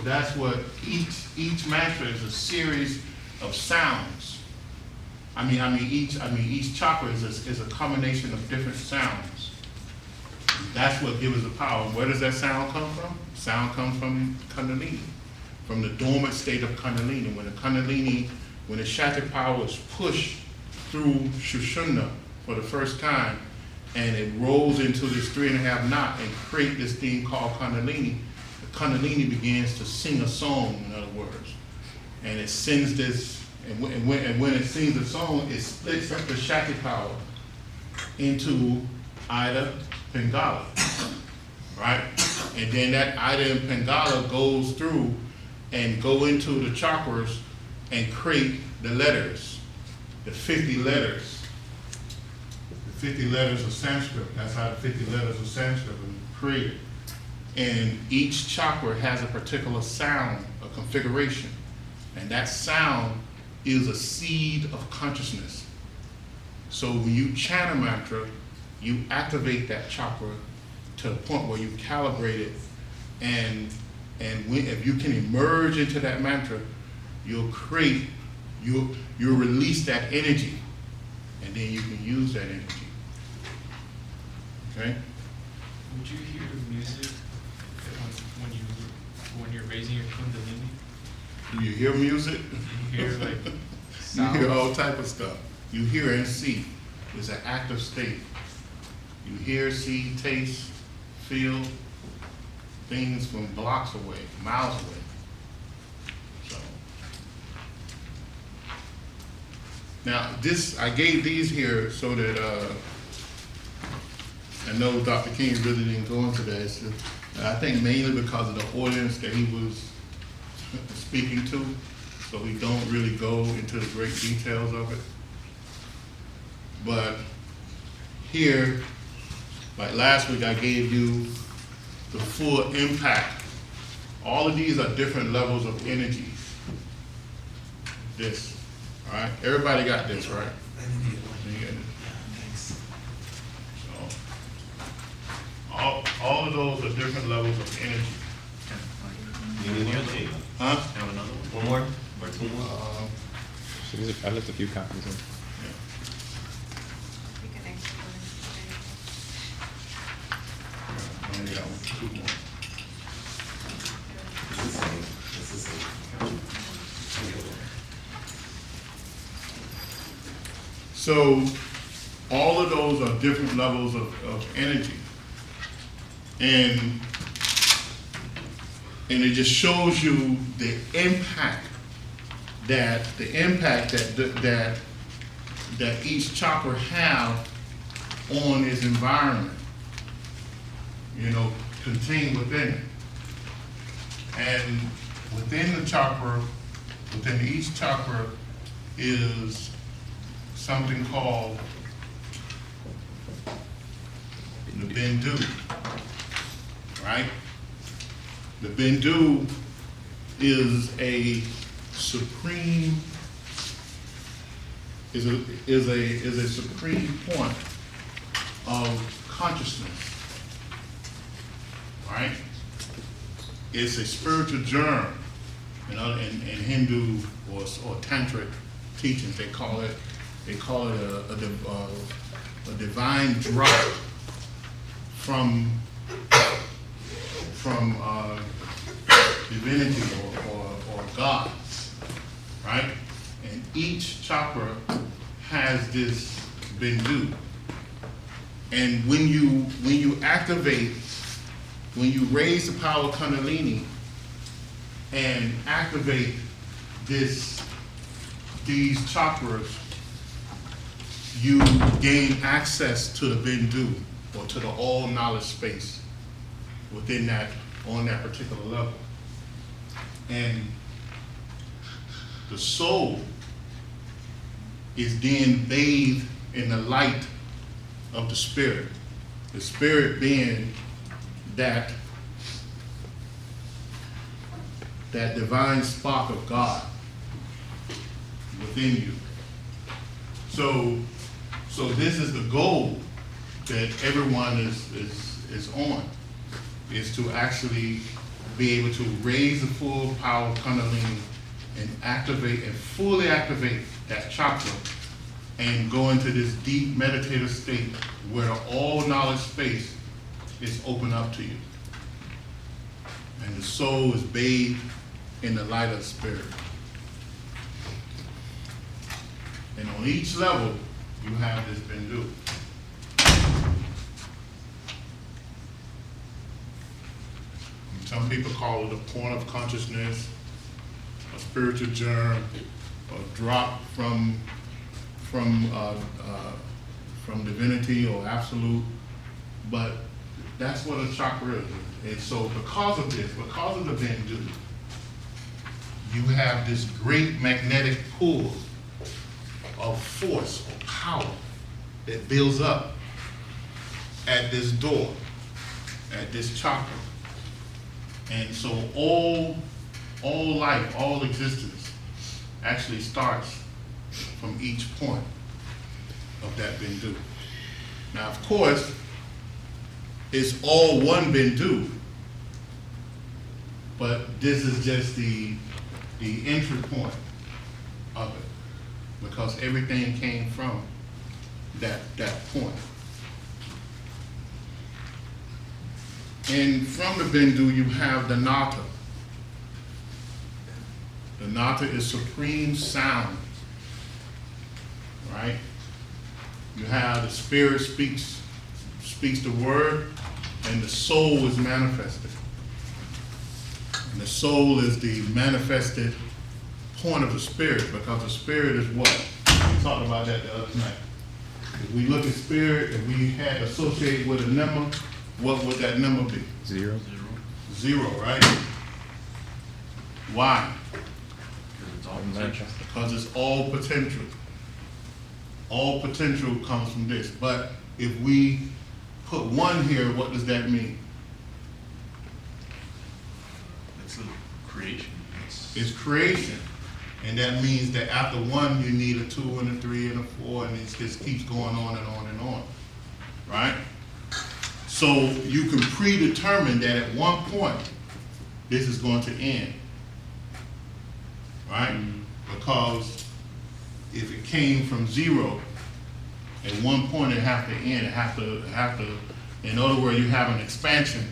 that's what each mantra is, a series of sounds. Each chakra is a combination of different sounds. That's what gives us the power. Where does that sound come from? Sound comes from Kundalini, from the dormant state of Kundalini. When the Shakti power is pushed through Shushumna for the first time, and it rolls into this 3.5 knot and create this thing called Kundalini, the Kundalini begins to sing a song, in other words. And it sings this, and when it sings a song, it splits up the Shakti power into Ida, Pingala, right? And then that Ida and Pingala goes through and go into the chakras and create the letters, the 50 letters. The 50 letters of Sanskrit. That's how the 50 letters of Sanskrit are created. And each chakra has a particular sound, a configuration. And that sound is a seed of consciousness. So when you chant a mantra, you activate that chakra to the point where you calibrate it, and if you can emerge into that mantra, you'll release that energy, and then you can use that energy. Okay? Would you hear music when you're raising your kundalini? Do you hear music? You hear like You sound? hear all type of stuff. You hear and see. It's an active state. You hear, see, taste, feel things from blocks away, miles away. So. Now, I gave these here so that, I know Dr. King really didn't go into that. I think mainly because of the audience that he was speaking to, so we don't really go into the great details of it. But here, like last week, I gave you the full impact. All of these are different levels of energies. This, all right? Everybody got this, right? You got it. All of those are different levels of energy. You need your tape. Huh? Have another one? One more or two more? So I left a few copies in. Yeah. We can export it. I only got two more. It's the same. It's the same. So all of those are different levels of energy. And it just shows you the impact that each chakra have on its environment, you know, contained within it. And within the chakra, within each chakra is something called the Bindu, right? The Bindu is a supreme supreme point of consciousness, right? It's a spiritual germ. You know, in Hindu or Tantric teachings, they call it a divine drop from divinity or God, right? And each chakra has this Bindu. And when you activate, when you raise the power of Kundalini and activate these chakras, you gain access to the Bindu, or to the all knowledge space within that, on that particular level. And the soul is then bathed in the light of the spirit. The spirit being that divine spark of God within you. So this is the goal that everyone is on, is to actually be able to raise the full power of Kundalini and activate and fully activate that chakra and go into this deep meditative state where all knowledge space is open up to you. And the soul is bathed in the light of the spirit. And on each level, you have this Bindu. Some people call it a point of consciousness, a spiritual germ, a drop from divinity or absolute, but that's what a chakra is. And so because of this, because of the Bindu, you have this great magnetic pull of force or power that builds up at this door, at this chakra. And so all life, all existence actually starts from each point of that Bindu. Now, of course, it's all one Bindu, but this is just the entry point of it, because everything came from that point. And from the Bindu, you have the Nata. The Nata is supreme sound, right? You have the spirit speaks speaks the word, and the soul is manifested. And the soul is the manifested point of the spirit, because the spirit is what? We talked about that the other night. If we look at spirit, if we had associated with a number, what would that number be? 0. Zero, right? Why? Because it's all potential. Because it's all potential. All potential comes from this. But if we put 1 here, what does that mean? It's a creation. It's creation. And that means that after 1, you need a 2 and a 3 and a 4, and it just keeps going on and on and on. Right? So you can predetermine that at one point, this is going to end. Right? Because if it came from 0, at one point it have to end. It have to, in other words, you have an expansion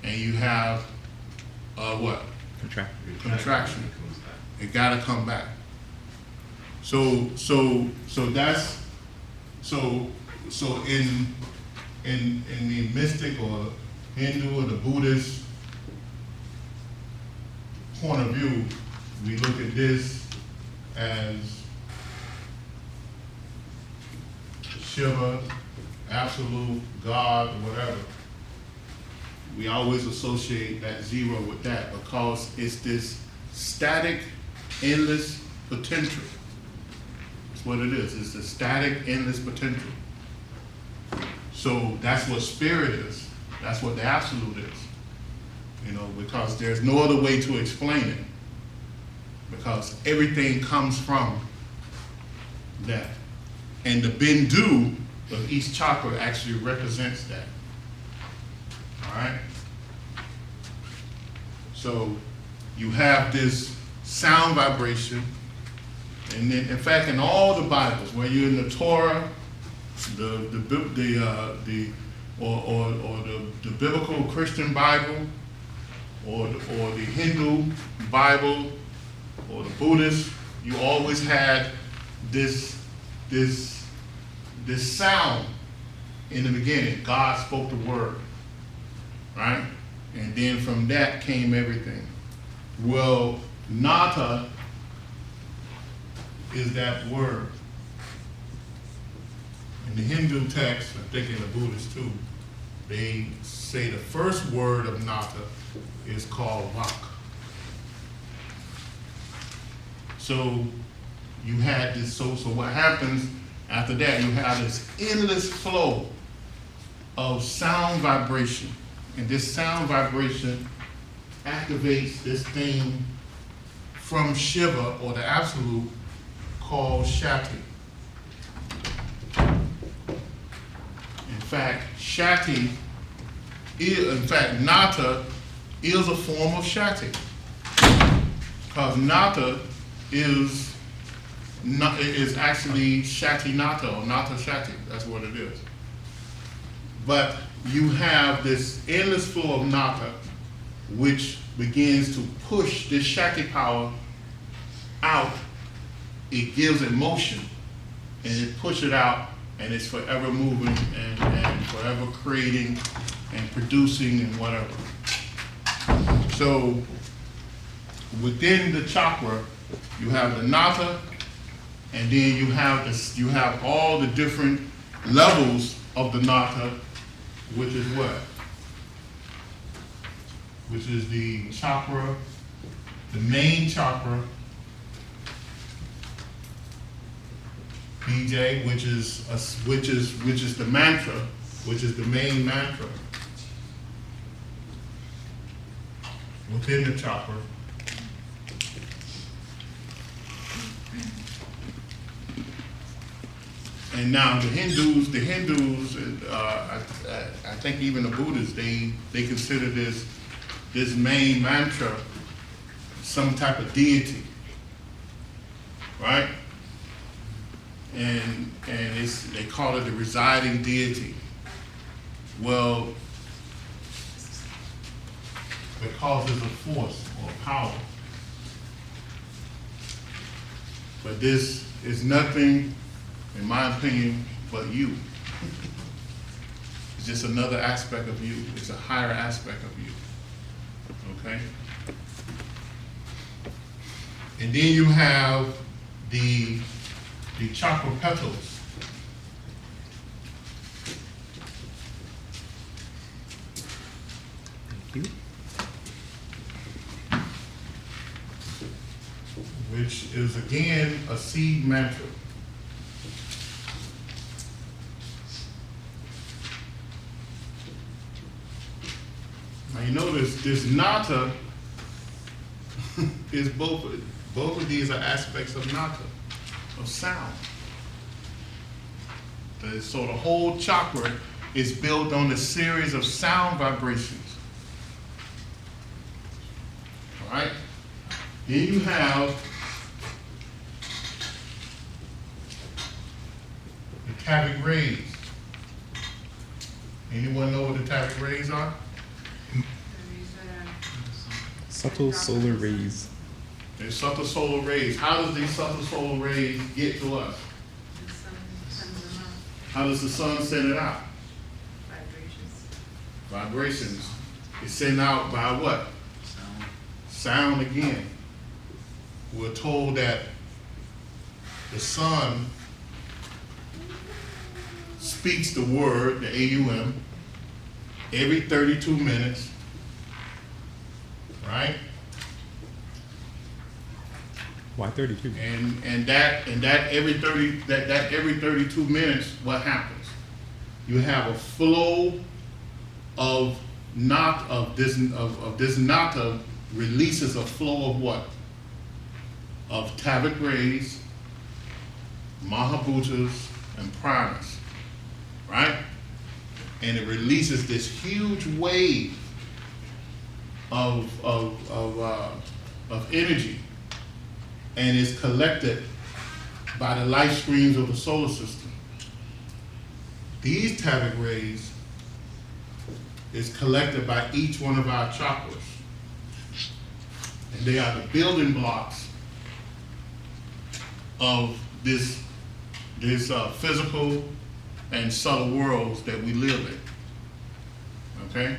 and you have what? Contraction. It gotta come back. So that's in the mystic or Hindu or the Buddhist point of view, we look at this as Shiva, absolute, God, whatever. We always associate that 0 with that because it's this static, endless potential. That's what it is. It's the static, endless potential. So that's what spirit is. That's what the absolute is. You know, because there's no other way to explain it. Because everything comes from that. And the Bindu of each chakra actually represents that. All right? So you have this sound vibration, and then, in fact, in all the Bibles, where you're in the Torah, the biblical Christian Bible, or the Hindu Bible, or the Buddhist, you always had this sound in the beginning. God spoke the word, right? And then from that came everything. Well, Nata is that word. In the Hindu text, I think in the Buddhist too, they say the first word of Nata is called Vak. So you had this, so what happens after that, you have this endless flow of sound vibration. And this sound vibration activates this thing from Shiva, or the absolute, called Shakti. In fact, Shakti, Nata is a form of Shakti. Because Nata is actually Shakti Nata, or Nata Shakti. That's what it is. But you have this endless flow of Nata, which begins to push this Shakti power out. It gives it motion, and it pushes it out, and it's forever moving and forever creating and producing and whatever. So within the chakra, you have the Nata, and then you have all the different levels of the Nata, which is what? Which is the chakra, the main chakra, BJ, which is the mantra, which is the main mantra within the chakra. And now the Hindus, I think even the Buddhists, they consider this main mantra some type of deity, right? And they call it the residing deity. Well, because it's a force or power. But this is nothing, in my opinion, but you. just another aspect of you. It's a higher aspect of you. Okay? And then you have the chakra petals. Thank you. Which is again a seed mantra. Now you notice this nata is both of these are aspects of nata, of sound. So the whole chakra is built on a series of sound vibrations. All right? Then you have the Tantric rays. Anyone know what the Tantric rays are? Subtle solar rays. They're subtle solar rays. How does these subtle solar rays get to us? The sun sends them out. How does the sun send it out? Vibrations. Vibrations. It's sent out by what? Sound. Sound again. We're told that the sun speaks the word, the AUM, every 32 minutes, right? Why 32? And that every 32 minutes, what happens? You have a flow of this nata releases a flow of what? Of Tantric rays, Mahabhutas, and Pranas, right? And it releases this huge wave of energy, and is collected by the light streams of the solar system. These Tantric rays is collected by each one of our chakras, and they are the building blocks of this physical and subtle worlds that we live in. Okay?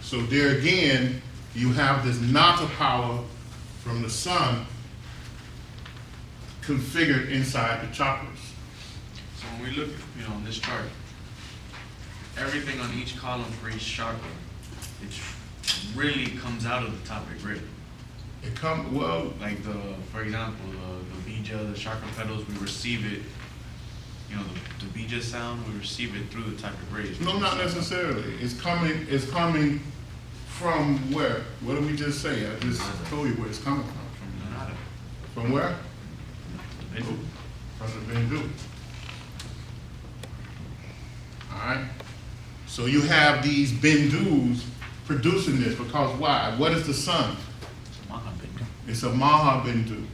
So there again, you have this nata power from the sun configured inside the chakras. So when we look, on this chart, everything on each column for each chakra, it really comes out of the topic, right? It comes, well, Like for example, the bija, the chakra petals, we receive it. The bija sound, we receive it through the Tantric rays. no, not necessarily. It's coming from where? What did we just say? I just told you where it's coming from. From the nada. From where? The Bindu. From the Bindu. All right? So you have these Bindus producing this because why? What is the sun? It's a Maha Bindu. It's a Mahabindu.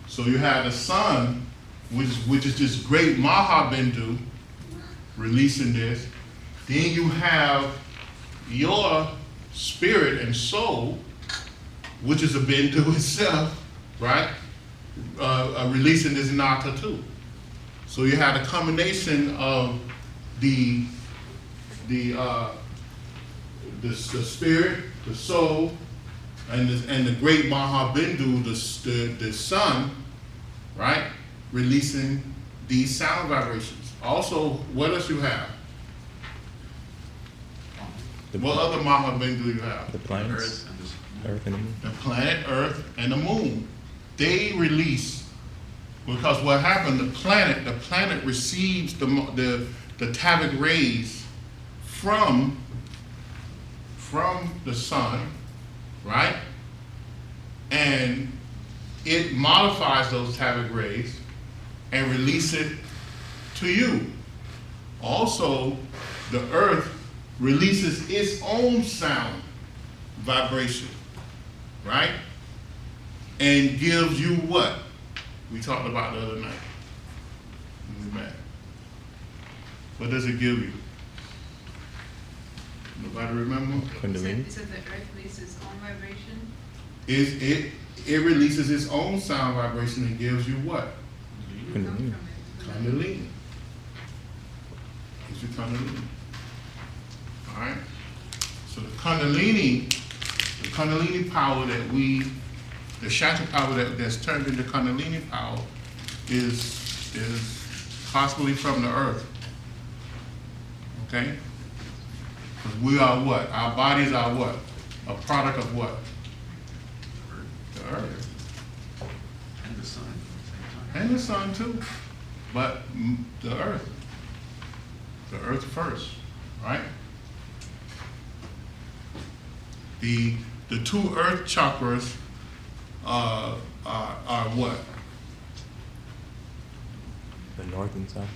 So you have the sun, which is this great Mahabindu, releasing this. Then you have your spirit and soul, which is a Bindu itself, right? Releasing this nata too. So you have a combination of the spirit, the soul, and the great Mahabindu, the sun, right? Releasing these sound vibrations. Also, what else you have? What other Mahabindu do you have? The planets, Earth and this. Earth and the Moon. The planet Earth and the moon. They release, because what happened, the planet receives the Tantric rays from the sun, right? And it modifies those Tantric rays and release it to you. Also, the earth releases its own sound vibration, right? And gives you what? We talked about the other night. when we met. What does it give you? Nobody remember? Kundalini. It said the earth releases its own vibration. It releases its own sound vibration and gives you what? Kundalini. Kundalini. Gives you Kundalini. right? So the Kundalini power that the Shakti power that's turned into Kundalini power is possibly from the earth. Okay? Because we are what? Our bodies are what? A product of what? The earth. And the sun at the same time. And the sun too. But the earth. The earth first, right? The two earth chakras are what? The north and south.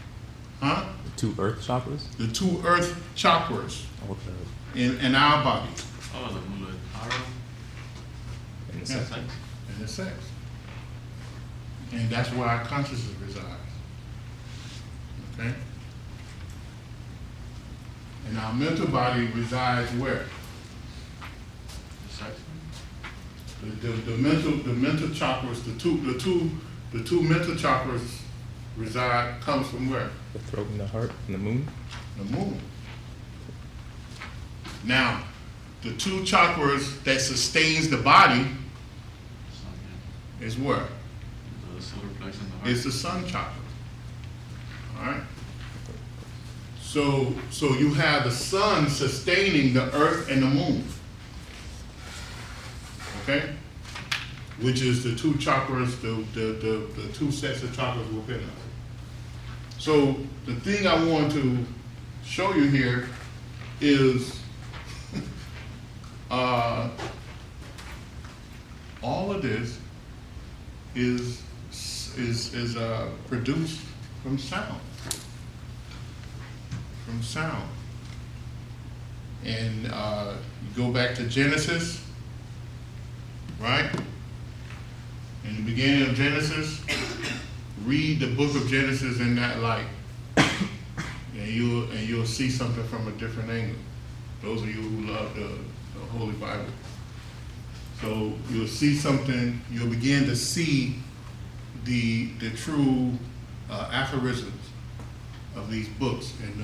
Huh? The two earth chakras. The two earth chakras Okay. in our body. Oh, the Muladhara. And the Yeah. sex. And the sex. And that's where our consciousness resides. Okay? And our mental body resides where? The sex. The mental chakras, the two mental chakras comes from where? The throat and the heart and the moon. The moon. Now, the two chakras that sustains the body Sun, yeah. is where? The solar plex and the heart. It's the sun chakra. All right. So you have the sun sustaining the earth and the moon. Okay? Which is the two chakras, the two sets of chakras within us. So the thing I want to show you here is all of this is produced from sound. From sound. And you go back to Genesis, right? In the beginning of Genesis, read the book of Genesis in that light, and you'll see something from a different angle. Those of you who love the Holy Bible. So you'll see something. You'll begin to see the true aphorisms of these books and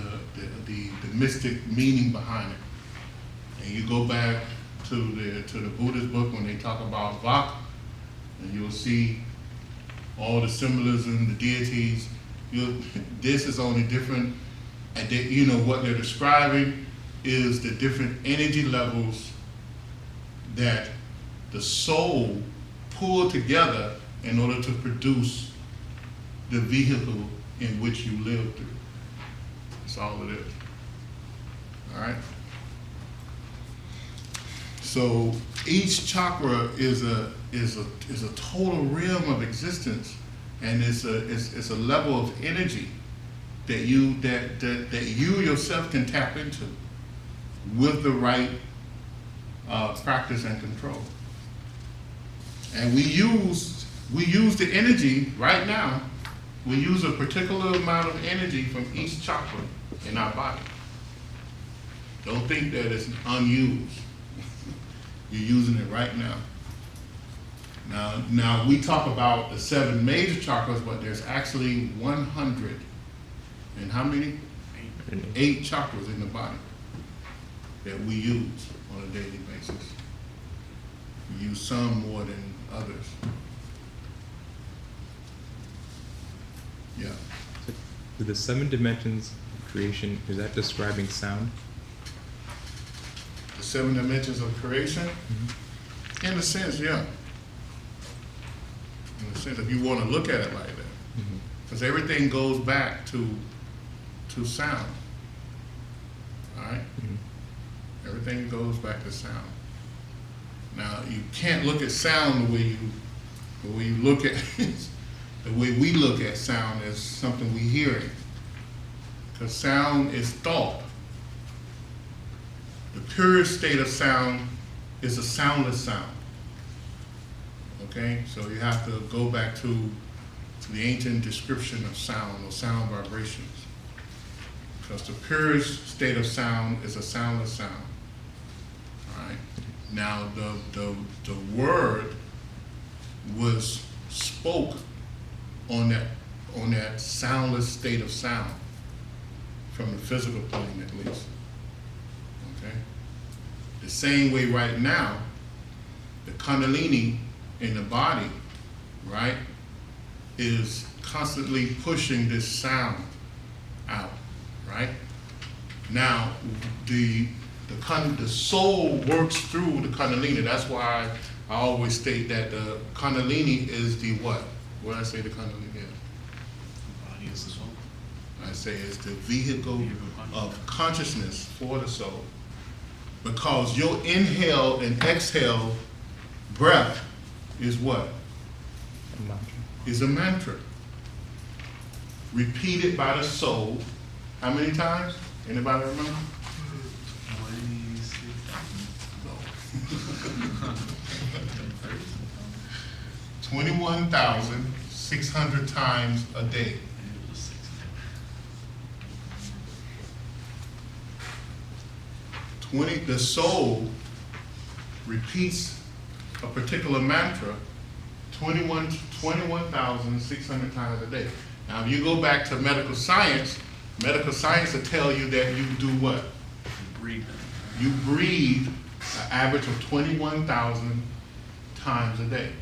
the mystic meaning behind it. And you go back to the Buddhist book when they talk about Vak, and you'll see all the symbolism, the deities. This is only different, and what they're describing is the different energy levels that the soul pulled together in order to produce the vehicle in which you live through. That's all it is. All right? So each chakra is a total realm of existence, and it's a level of energy that you yourself can tap into with the right practice and control. And we use the energy right now. We use a particular amount of energy from each chakra in our body. Don't think that it's unused. You're using it right now. Now we talk about the 7 major chakras, but there's actually 100 and how many? 8 chakras in the body that we use on a daily basis. We use some more than others. Yeah. So the 7 dimensions of creation, is that describing sound? The 7 dimensions of creation? Mm-hmm. In a sense, yeah. In a sense, if you want to look at it like that. Because everything goes back to sound. All right? Mm-hmm. Everything goes back to sound. Now, you can't look at sound the way you look at the way we look at sound as something we hearing. Because sound is thought. The purest state of sound is a soundless sound. Okay? So you have to go back to the ancient description of sound or sound vibrations. Because the purest state of sound is a soundless sound. All right? Now, the word was spoke on that soundless state of sound from the physical plane, at least. Okay? The same way right now, the Kundalini in the body, right, is constantly pushing this sound out, right? Now, the soul works through the Kundalini. That's why I always state that the Kundalini is the what? What did I say the Kundalini is? Body is the soul. I say it's the vehicle of consciousness for the soul. Because your inhale and exhale breath is what? A mantra. Is a mantra. Repeated by the soul. How many times? Anybody remember? 21,600 times a day. The soul repeats a particular mantra 21,600 times a day. Now, if you go back to medical science will tell you that you do what? Breathe. You breathe an average of 21,000 times a day.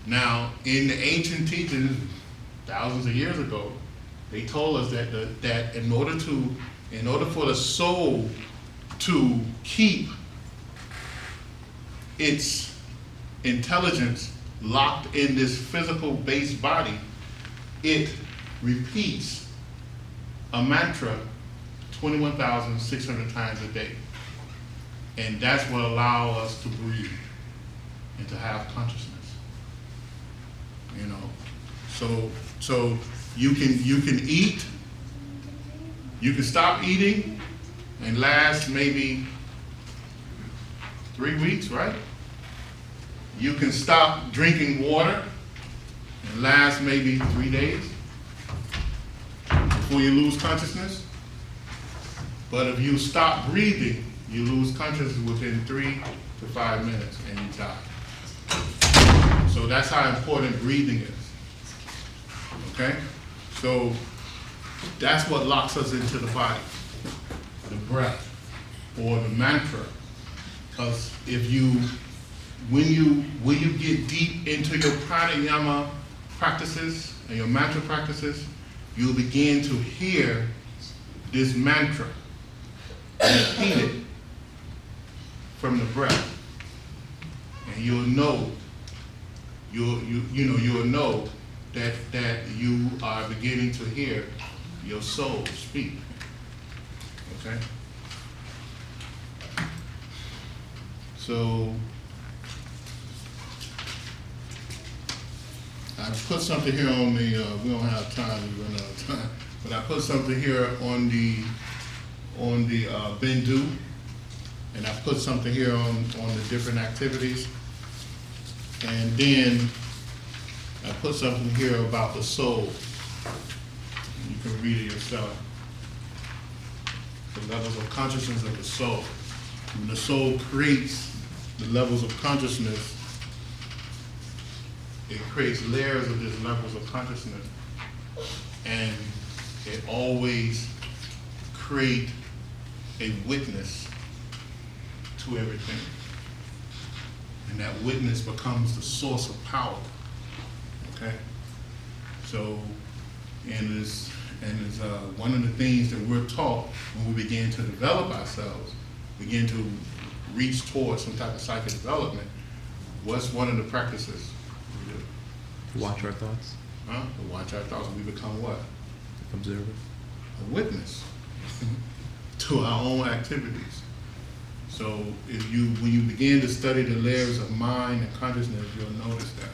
Now, in the ancient teachings, thousands of years ago, they told us that that in order for the soul to keep its intelligence locked in this physical base body, it repeats a mantra 21,600 times a day. And that's what allows us to breathe and to have consciousness. You know, so you can eat, you can stop eating and last maybe 3 weeks, right? You can stop drinking water and last maybe 3 days before you lose consciousness. But if you stop breathing, you lose consciousness within 3 to 5 minutes and you die. So that's how important breathing is. Okay? So that's what locks us into the body, the breath or the mantra. Because when you get deep into your pranayama practices and your mantra practices, you'll begin to hear this mantra repeated from the breath, and you'll know that you are beginning to hear your soul speak. Okay? So I put something here on the, we don't have time, we run out of time, but I put something here on the Bindu, and I put something here on the different activities, and then I put something here about the soul. You can read it yourself. The levels of consciousness of the soul. When the soul creates the levels of consciousness, it creates layers of these levels of consciousness, and it always creates a witness to everything. And that witness becomes the source of power. Okay? So, and it's one of the things that we're taught when we begin to develop ourselves, begin to reach towards some type of psychic development. What's one of the practices we do? Watch our thoughts. Huh? To watch our thoughts. We become what? Observer. A witness to our own activities. So when you begin to study the layers of mind and consciousness, you'll notice that.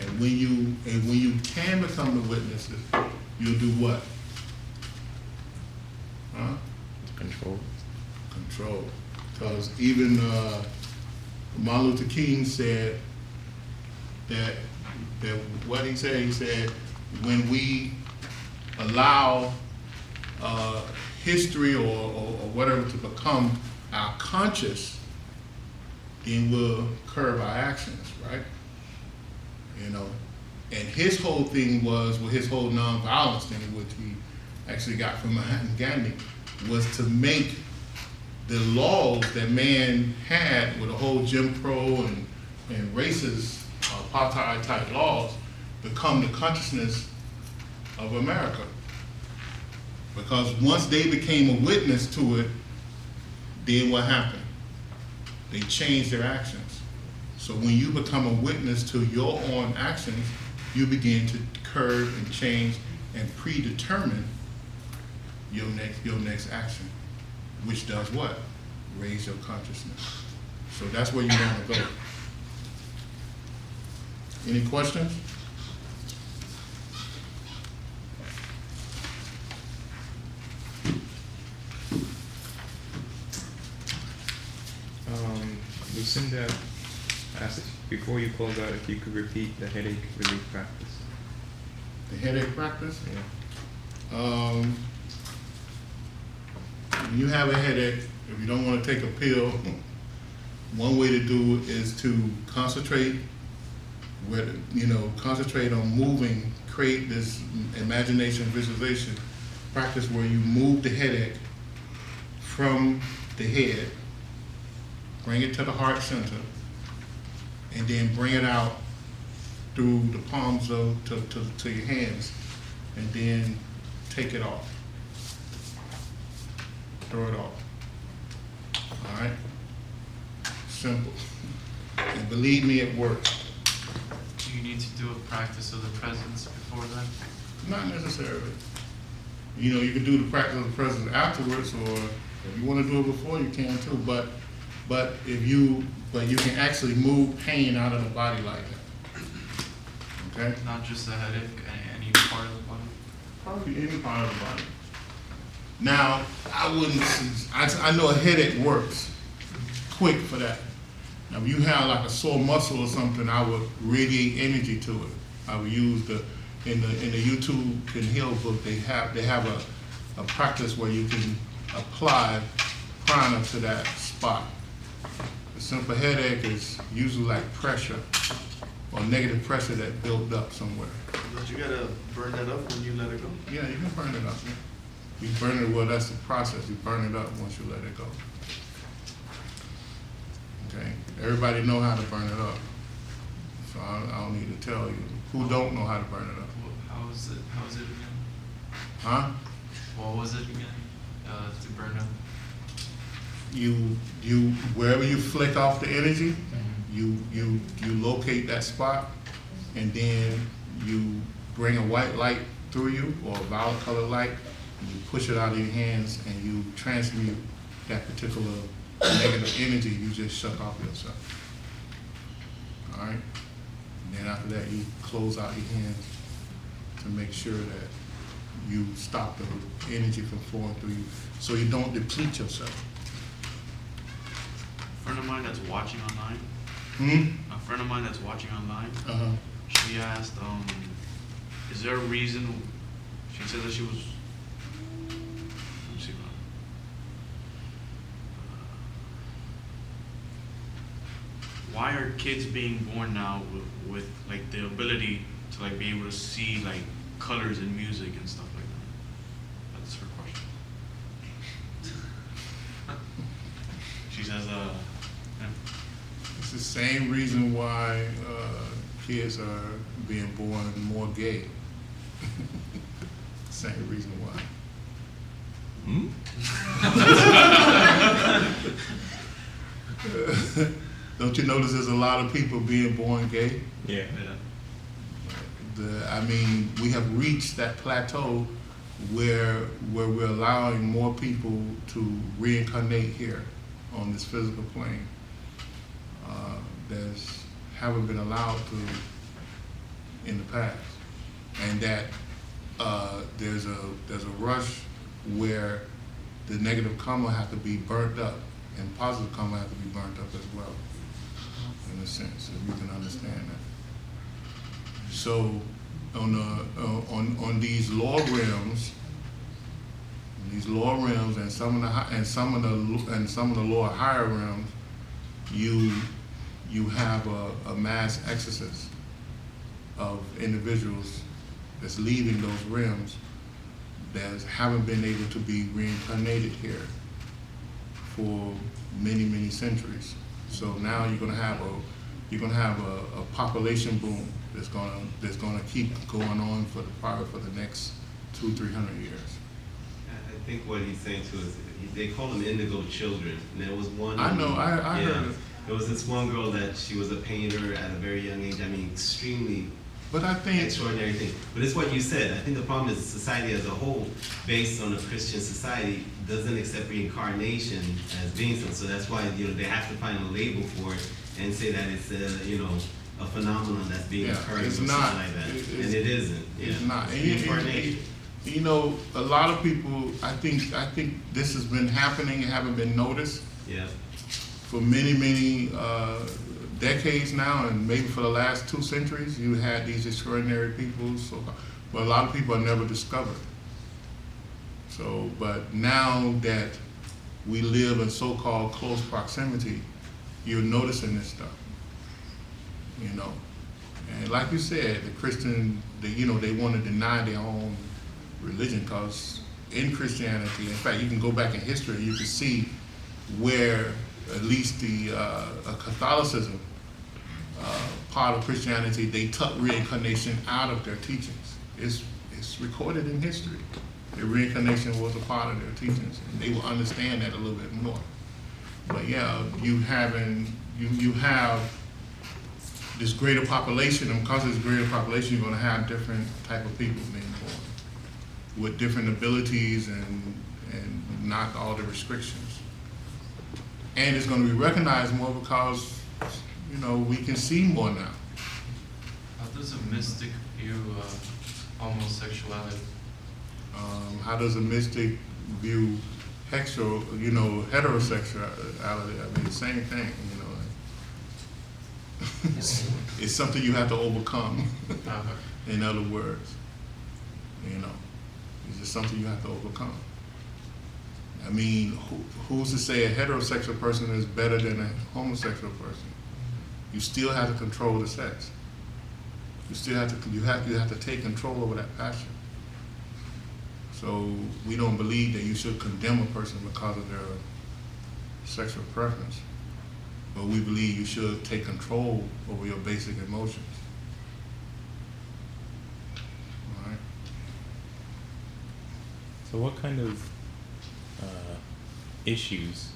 And when you can become the witnesses, you'll do what? Huh? Control. Control. Because even Martin Luther King said that what he said, when we allow history or whatever to become our conscious, then we'll curb our actions, right? You know, and his whole thing was, well, his whole nonviolence thing, which he actually got from Mahatma Gandhi, was to make the laws that man had with the whole Jim Crow and racist apartheid type laws become the consciousness of America. Because once they became a witness to it, then what happened? They changed their actions. So when you become a witness to your own actions, you begin to curb and change and predetermine your next action, which does what? Raise your consciousness. So that's where you want to go. Any questions? Lucinda asked if, before you close out, if you could repeat the headache relief practice. The headache practice? Yeah. When you have a headache, if you don't want to take a pill, one way to do it is to concentrate, concentrate on moving, create this imagination visualization practice where you move the headache from the head, bring it to the heart center, and then bring it out through the palms to your hands, and then take it off. Throw it off. All right? Simple. And believe me, it works. Do you need to do a practice of the presence before that? Not necessarily. You can do the practice of the presence afterwards, or if you want to do it before, you can too. But you can actually move pain out of the body like that. Okay? Not just the headache, any part of the body? Probably any part of the body. Now, I know a headache works quick for that. Now, if you have like a sore muscle or something, I would radiate energy to it. I would use in the YouTube Can Heal book, they have a practice where you can apply prana to that spot. A simple headache is usually like pressure or negative pressure that built up somewhere. But you gotta burn that up when you let it go. Yeah, you can burn it up. You burn it, well, that's the process. You burn it up once you let it go. Okay, everybody know how to burn it up. So I don't need to tell you. Who don't know how to burn it up? How is it again? Huh? What was it again? To burn up? You wherever you flick off the energy, you locate that spot, and then you bring a white light through you, or a violet colored light, and you push it out of your hands, and you transmute that particular negative energy you just shut off yourself. All right? And then after that, you close out your hands to make sure that you stop the energy from flowing through you, so you don't deplete yourself. A friend of mine that's watching online, a friend of mine that's watching online, she asked, is there a reason, she said that she was, let me see, why are kids being born now with like the ability to like be able to see like colors in music and stuff like that? That's her question. She says, yeah. It's the same reason why kids are being born more gay. Same reason why. Don't you notice there's a lot of people being born gay? Yeah. I mean, we have reached that plateau where we're allowing more people to reincarnate here on this physical plane. That haven't been allowed to in the past, and that there's a rush where the negative karma have to be burnt up, and positive karma have to be burnt up as well, in a sense, if you can understand that. So on these lower realms, and some of the lower higher realms, you have a mass exodus of individuals that's leaving those realms that haven't been able to be reincarnated here for many, many centuries. So now you're gonna have a population boom that's gonna keep going on probably for the next 200-300 years. I think what he's saying too is they call them indigo children. And there was one. I know. I heard it. There was this one girl that she was a painter at a very young age. I mean, extremely. But I think extraordinary thing. But it's what you said. I think the problem is society as a whole, based on a Christian society, doesn't accept reincarnation as being so. So that's why they have to find a label for it and say that it's a phenomenon that's being occurring or something like that. And it isn't. It's not. Reincarnation. A lot of people. I think this has been happening and haven't been noticed. Yeah. For many decades now, and maybe for the last 2 centuries, you had these extraordinary people. But a lot of people are never discovered. So, but now that we live in so-called close proximity, you're noticing this stuff. And like you said, the Christian, they want to deny their own religion, because in Christianity, in fact, you can go back in history, you can see where at least the Catholicism part of Christianity, they took reincarnation out of their teachings. It's recorded in history. The reincarnation was a part of their teachings, and they will understand that a little bit more. But yeah, you have this greater population, and because of this greater population, you're going to have different type of people being born with different abilities and not all the restrictions. And it's going to be recognized more because, we can see more now. How does a mystic view homosexuality? How does a mystic view heterosexuality? I mean, the same thing, It's something you have to overcome. In other words, it's just something you have to overcome. I mean, who's to say a heterosexual person is better than a homosexual person? You still have to control the sex. You have to take control over that passion. So we don't believe that you should condemn a person because of their sexual preference, but we believe you should take control over your basic emotions. All right. So what kind of issues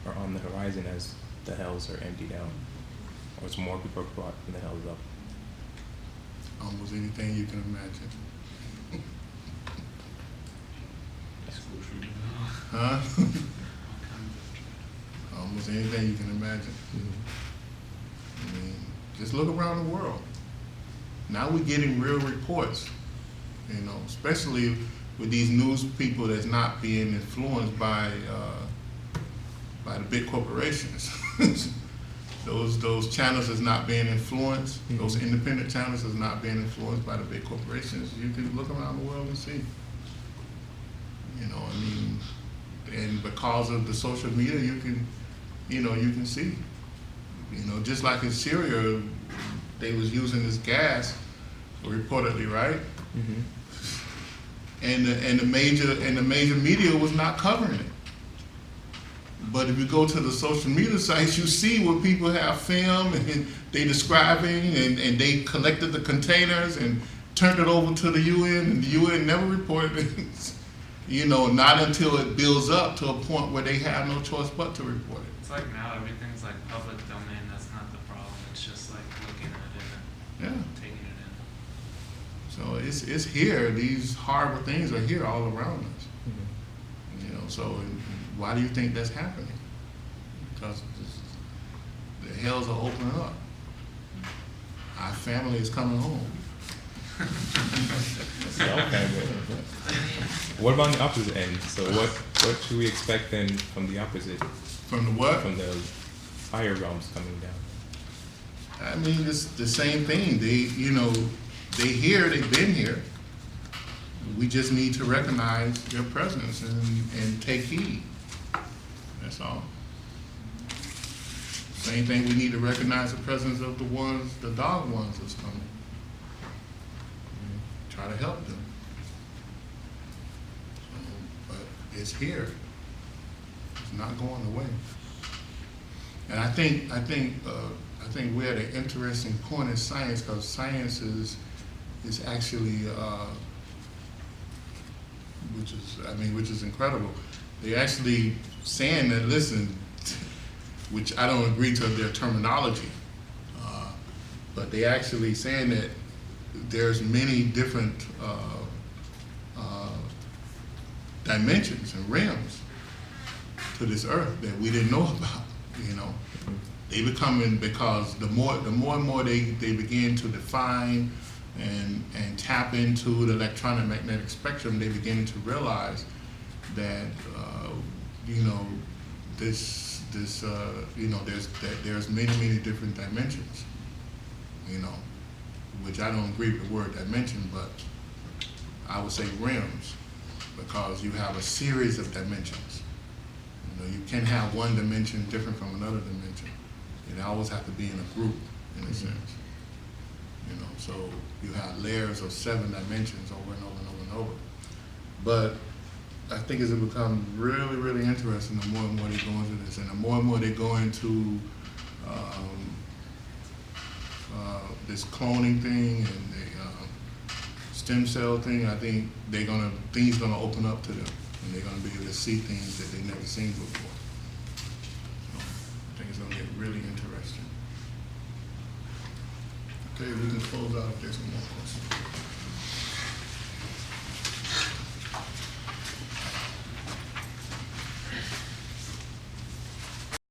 are on the horizon as the hells are emptied out, or as more people are brought from the hells up? Almost anything you can imagine. Huh? Almost anything you can imagine. I mean, just look around the world. Now we're getting real reports, especially with these news people that's not being influenced by the big corporations. Those channels is not being influenced. Those independent channels is not being influenced by the big corporations. You can look around the world and see. And because of the social media, you can see. Just like in Syria, they was using this gas, reportedly, right? Mm-hmm. And the major media was not covering it. But if you go to the social media sites, you see where people have film and they describing, and they collected the containers and turned it over to the UN, and the UN never reported it. Not until it builds up to a point where they have no choice but to report it. It's like now everything's like public domain. That's not the problem. It's just like looking at it and taking it in. So it's here. These horrible things are here all around us. Mm-hmm. So why do you think that's happening? Because the hells are opening up. Our family is coming home. What about the opposite end? So what should we expect then from the opposite? From the what? From the higher realms coming down. I mean, it's the same thing. They've been here. We just need to recognize their presence and take heed. That's all. Same thing, we need to recognize the presence of the dog ones that's coming. Try to help them. But it's here. It's not going away. And I think we're at an interesting point in science, because science is actually, which is incredible. They actually saying that, listen, which I don't agree to their terminology, but they actually saying that there's many different dimensions and realms to this earth that we didn't know about. You know, they becoming, because the more and more they begin to define and tap into the electronic magnetic spectrum, they begin to realize that there's many different dimensions. You know, which I don't agree with the word dimension, but I would say realms, because you have a series of dimensions. You know, you can have one dimension different from another dimension. It always have to be in a group, in a sense. You know, so you have layers of 7 dimensions over and over and over and over. But I think as it becomes really, really interesting, the more and more they go into this, and the more and more they go into this cloning thing and the stem cell thing, I think things gonna open up to them, and they're gonna be able to see things that they never seen before. So I think it's gonna get really interesting. Okay, we can close out if there's some more questions.